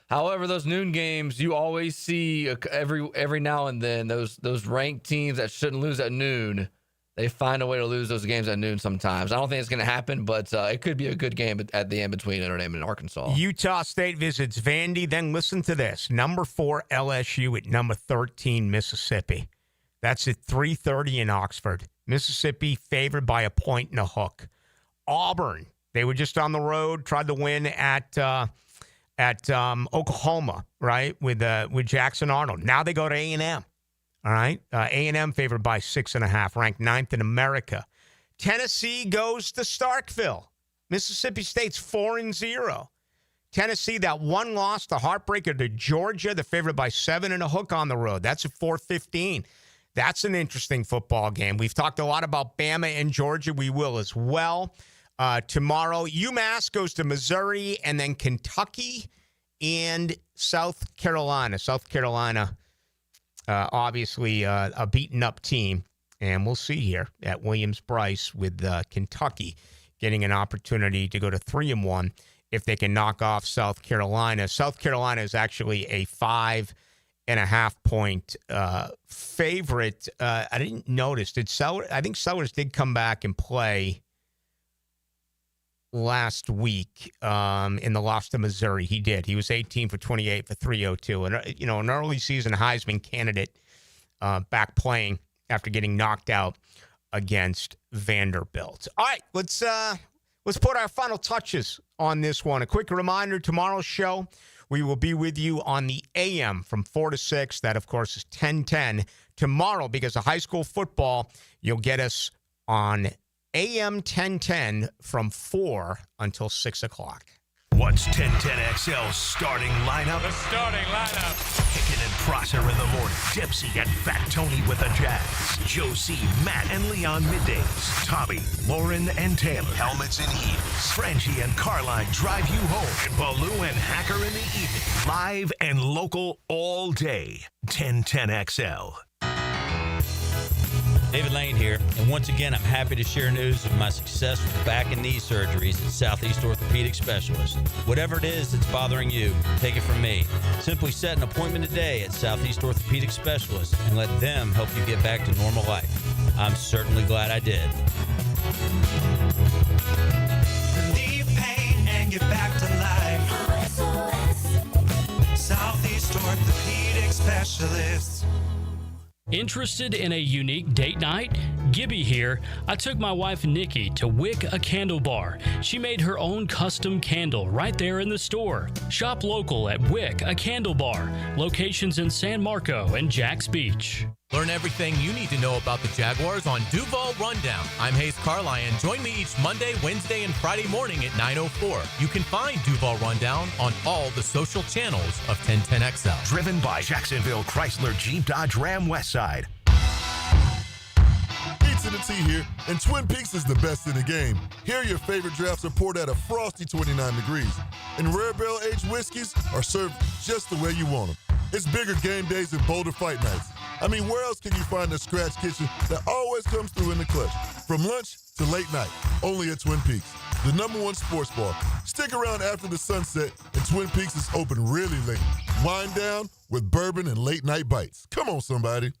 However, those noon games, you always see every now and then those ranked teams that shouldn't lose at noon, they find a way to lose those games at noon sometimes. I don't think it's going to happen, but it could be a good game at the end between Notre Dame and Arkansas.
Utah State visits Vandy. Then listen to this. Number 4 LSU at number 13 Mississippi. That's at 3:30 in Oxford. Mississippi favored by 1.5. Auburn, they were just on the road, tried to win at Oklahoma, right, with Jackson Arnold. Now they go to A&M. All right, A&M favored by 6.5, ranked 9th in America. Tennessee goes to Starkville. Mississippi State's 4-0. Tennessee, that one loss, the heartbreaker to Georgia, they're favored by 7.5 on the road. That's at 4:15. That's an interesting football game. We've talked a lot about Bama and Georgia. We will as well. Tomorrow, UMass goes to Missouri, and then Kentucky and South Carolina. South Carolina, obviously a beaten-up team. And we'll see here at Williams-Brice with Kentucky getting an opportunity to go to 3-1 if they can knock off South Carolina. South Carolina is actually a 5 2.5-point favorite. I didn't notice. I think Sellers did come back and play last week in the loss to Missouri. He did. He was 18 for 28 for 302. And, an early season Heisman candidate back playing after getting knocked out against Vanderbilt. All right, let's put our final touches on this one. A quick reminder, tomorrow's show, we will be with you on the AM from 4 to 6. That, of course, is 10:10. Tomorrow, because of high school football, you'll get us on AM 1010 from 4 until 6 o'clock.
What's 1010XL's starting lineup?
The starting lineup.
Hicken and Prosser in the morning. Dempsey and Fat Tony with the Jags. Josie, Matt, and Leon middays. Tommy, Lauren, and Taylor. Helmets and heels. Frangie and Carline drive you home. And Ballou and Hacker in the evening. Live and local all day. 1010XL.
David Lane here, and once again, I'm happy to share news of my success with back and knee surgeries at Southeast Orthopedic Specialists. Whatever it is that's bothering you, take it from me. Simply set an appointment today at Southeast Orthopedic Specialists and let them help you get back to normal life. I'm certainly glad I did.
Relieve pain and get back to life. Southeast Orthopedic Specialists.
Interested in a unique date night? Gibby here. I took my wife Nikki to Wick a Candle Bar. She made her own custom candle right there in the store. Shop local at Wick a Candle Bar. Locations in San Marco and Jacks Beach.
Learn everything you need to know about the Jaguars on Duval Rundown. I'm Hayes Carlyon. Join me each Monday, Wednesday, and Friday morning at 9:04. You can find Duval Rundown on all the social channels of 1010XL.
Driven by Jacksonville Chrysler Jeep Dodge Ram Westside.
Pizza to tea here, and Twin Peaks is the best in the game. Here, your favorite drafts are poured at a frosty 29 degrees, and rare barrel-aged whiskeys are served just the way you want them. It's bigger game days and bolder fight nights. I mean, where else can you find a scratch kitchen that always comes through in the clutch? From lunch to late night, only at Twin Peaks, the #1 sports bar. Stick around after the sunset, and Twin Peaks is open really late. Wind down with bourbon and late night bites. Come on, somebody.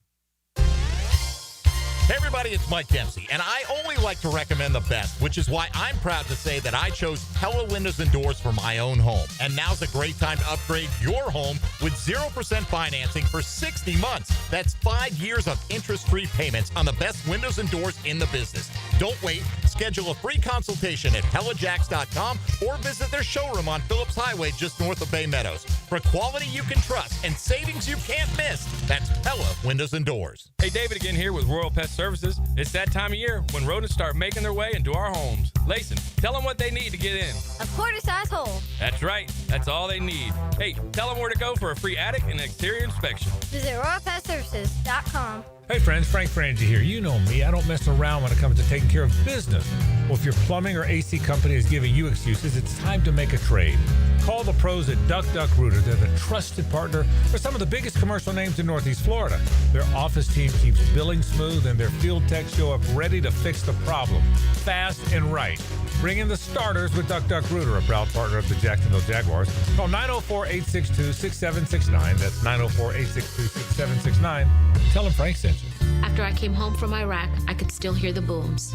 Hey everybody, it's Mike Dempsey, and I only like to recommend the best, which is why I'm proud to say that I chose Pella Windows and Doors for my own home. And now's a great time to upgrade your home with 0% financing for 60 months. That's 5 years of interest-free payments on the best windows and doors in the business. Don't wait. Schedule a free consultation at PellaJacks.com or visit their showroom on Phillips Highway just north of Bay Meadows. For quality you can trust and savings you can't miss, that's Pella Windows and Doors.
Hey, David again here with Royal Pet Services. It's that time of year when rodents start making their way into our homes. Layson, tell them what they need to get in.
A quarter-size hole.
That's right. That's all they need. Hey, tell them where to go for a free attic and exterior inspection.
Visit RoyalPetServices.com.
Hey friends, Frank Frangie here. You know me. I don't mess around when it comes to taking care of business. Well, if your plumbing or AC company is giving you excuses, it's time to make a trade. Call the pros at Duck Rooter. They're the trusted partner for some of the biggest commercial names in Northeast Florida. Their office team keeps billing smooth, and their field techs show up ready to fix the problem, fast and right. Bring in the starters with Duck Rooter, a proud partner of the Jacksonville Jaguars. Call 904-862-6769. That's 904-862-6769. Tell them Frank sent you.
After I came home from Iraq, I could still hear the booms.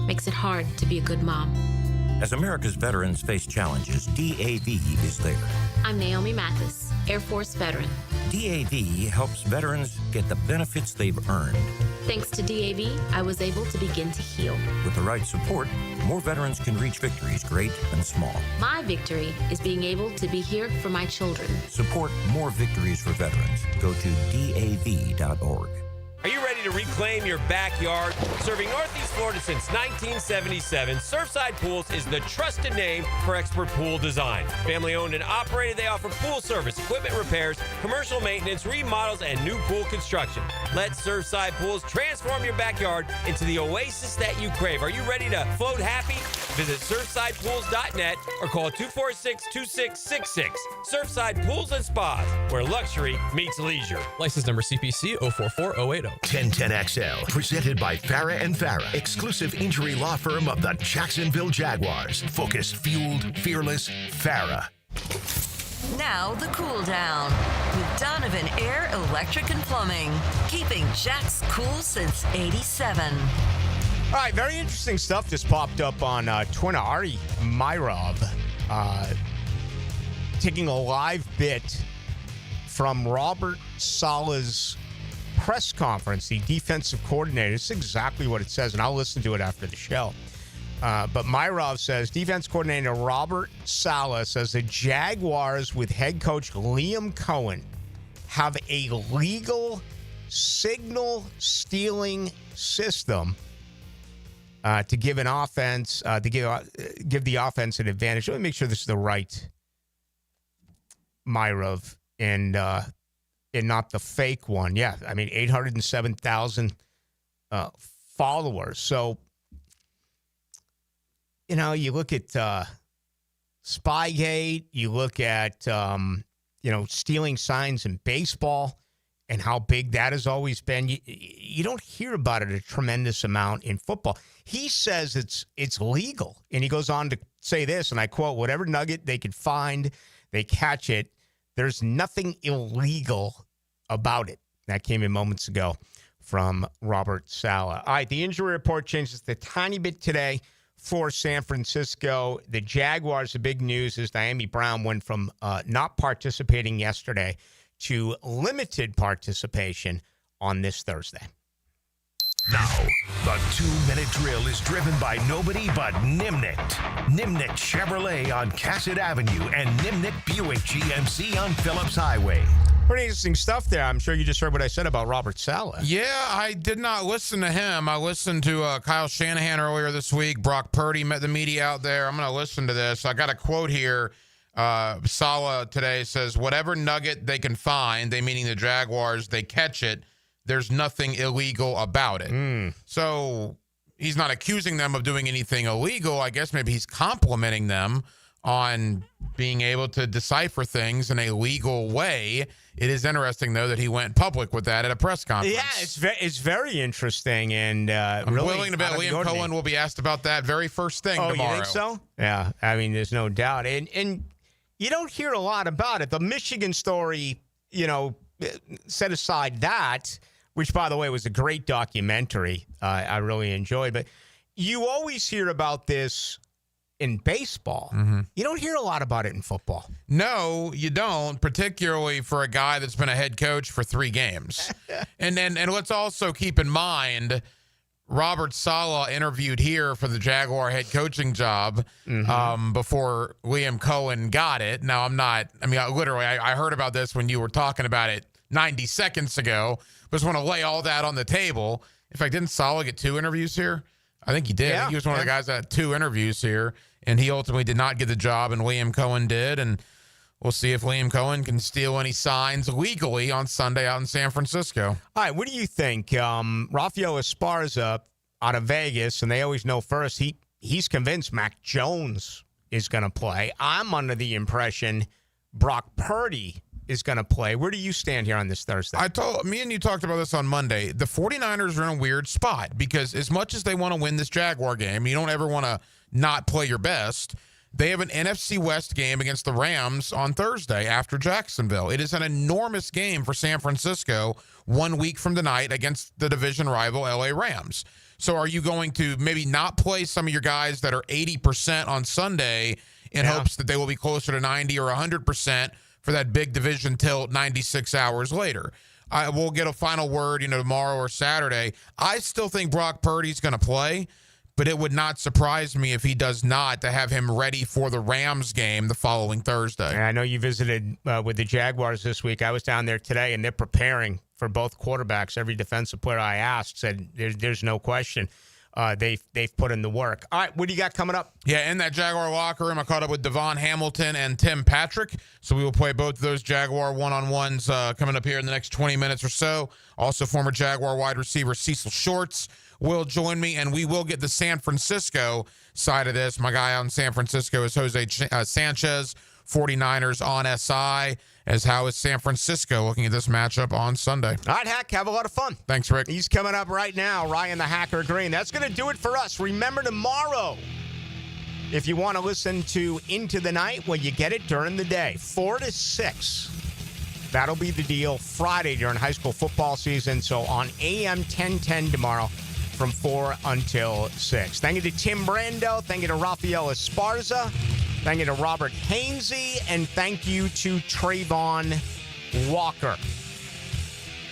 Makes it hard to be a good mom.
As America's veterans face challenges, DAV is there.
I'm Naomi Mathis, Air Force veteran.
DAV helps veterans get the benefits they've earned.
Thanks to DAV, I was able to begin to heal.
With the right support, more veterans can reach victories, great and small.
My victory is being able to be here for my children.
Support more victories for veterans. Go to DAV.org.
Are you ready to reclaim your backyard? Serving Northeast Florida since 1977, Surfside Pools is the trusted name for expert pool design. Family owned and operated, they offer pool service, equipment repairs, commercial maintenance, remodels, and new pool construction. Let Surfside Pools transform your backyard into the oasis that you crave. Are you ready to float happy? Visit surfsidepools.net or call 246-2666. Surfside Pools and Spas, where luxury meets leisure.
License number CPC 044080.
1010XL, presented by Farah and Farah, exclusive injury law firm of the Jacksonville Jaguars. Focused, fueled, fearless, Farah.
Now the cool down with
Donovan Air Electric and Plumbing. Keeping Jack's cool since 87.
All right, very interesting stuff just popped up on Twitter. Ari Myrov taking a live bit from Robert Saleh's press conference, the defensive coordinator. It's exactly what it says, and I'll listen to it after the show. But Myrov says, defense coordinator Robert Saleh says the Jaguars with head coach Liam Cohen have a legal signal stealing system to give an offense, give the offense an advantage. Let me make sure this is the right Myrov and not the fake one. Yeah, I mean, 807,000 followers. So, you know, you look at Spygate, you look at, stealing signs in baseball and how big that has always been. You don't hear about it a tremendous amount in football. He says it's legal. And he goes on to say this, and I quote, whatever nugget they could find, they catch it. There's nothing illegal about it. That came in moments ago from Robert Saleh. All right, the injury report changes a tiny bit today for San Francisco. The Jaguars, the big news is Diami Brown went from not participating yesterday to limited participation on this Thursday.
Now, the 2-minute drill is driven by nobody but Nimnicht. Nimnicht Chevrolet on Cassett Avenue and Nimnicht Buick GMC on Phillips Highway.
Pretty interesting stuff there. I'm sure you just heard what I said about Robert Saleh.
Yeah, I did not listen to him. I listened to Kyle Shanahan earlier this week. Brock Purdy met the media out there. I'm going to listen to this. I got a quote here. Saleh today says, whatever nugget they can find, they meaning the Jaguars, they catch it. There's nothing illegal about it. So he's not accusing them of doing anything illegal. I guess maybe he's complimenting them on being able to decipher things in a legal way. It is interesting, though, that he went public with that at a press conference.
Yeah, it's very interesting. And
I'm
really
willing to bet Liam Cohen will be asked about that very first thing tomorrow.
You think so? Yeah, I mean, there's no doubt. And you don't hear a lot about it. The Michigan story, set aside that, which, by the way, was a great documentary I really enjoyed. But you always hear about this in baseball. You don't hear a lot about it in football.
No, you don't, particularly for a guy that's been a head coach for 3 games. and let's also keep in mind, Robert Saleh interviewed here for the Jaguar head coaching job before Liam Cohen got it. Now, I heard about this when you were talking about it 90 seconds ago. But just want to lay all that on the table. In fact, didn't Saleh get 2 interviews here? I think he did.
Yeah,
I think he was one of the guys that had 2 interviews here, and he ultimately did not get the job, and Liam Cohen did. And we'll see if Liam Cohen can steal any signs legally on Sunday out in San Francisco.
All right, what do you think? Raphael Esparza out of Vegas, and they always know first, he's convinced Mac Jones is going to play. I'm under the impression Brock Purdy is going to play. Where do you stand here on this Thursday?
Me and you talked about this on Monday. The 49ers are in a weird spot because as much as they want to win this Jaguar game, you don't ever want to not play your best. They have an NFC West game against the Rams on Thursday after Jacksonville. It is an enormous game for San Francisco 1 week from tonight against the division rival LA Rams. So are you going to maybe not play some of your guys that are 80% on Sunday in hopes that they will be closer to 90 or 100% for that big division tilt 96 hours later? We'll get a final word, tomorrow or Saturday. I still think Brock Purdy's going to play, but it would not surprise me if he does not, to have him ready for the Rams game the following Thursday.
And I know you visited with the Jaguars this week. I was down there today, and they're preparing for both quarterbacks. Every defensive player I asked said there's no question. They've put in the work. All right, what do you got coming up?
Yeah, in that Jaguar locker room, I caught up with Devon Hamilton and Tim Patrick. So we will play both of those Jaguar one-on-ones coming up here in the next 20 minutes or so. Also, former Jaguar wide receiver Cecil Shorts will join me, and we will get the San Francisco side of this. My guy out in San Francisco is Jose Sanchez, 49ers on SI. As how is San Francisco looking at this matchup on Sunday?
All right, Hack, have a lot of fun.
Thanks, Rick.
He's coming up right now, Ryan the Hacker Green. That's going to do it for us. Remember tomorrow, if you want to listen to Into the Night, well, you get it during the day, 4 to 6. That'll be the deal Friday during high school football season. So on AM 1010 tomorrow from 4 until 6. Thank you to Tim Brando. Thank you to Raphael Esparza. Thank you to Robert Hainsey. And thank you to Trayvon Walker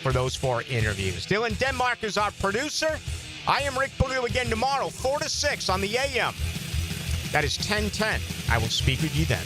for those 4 interviews. Dylan Denmark is our producer. I am Rick Ballou again tomorrow, 4 to 6 on the AM. That is 1010. I will speak with you then.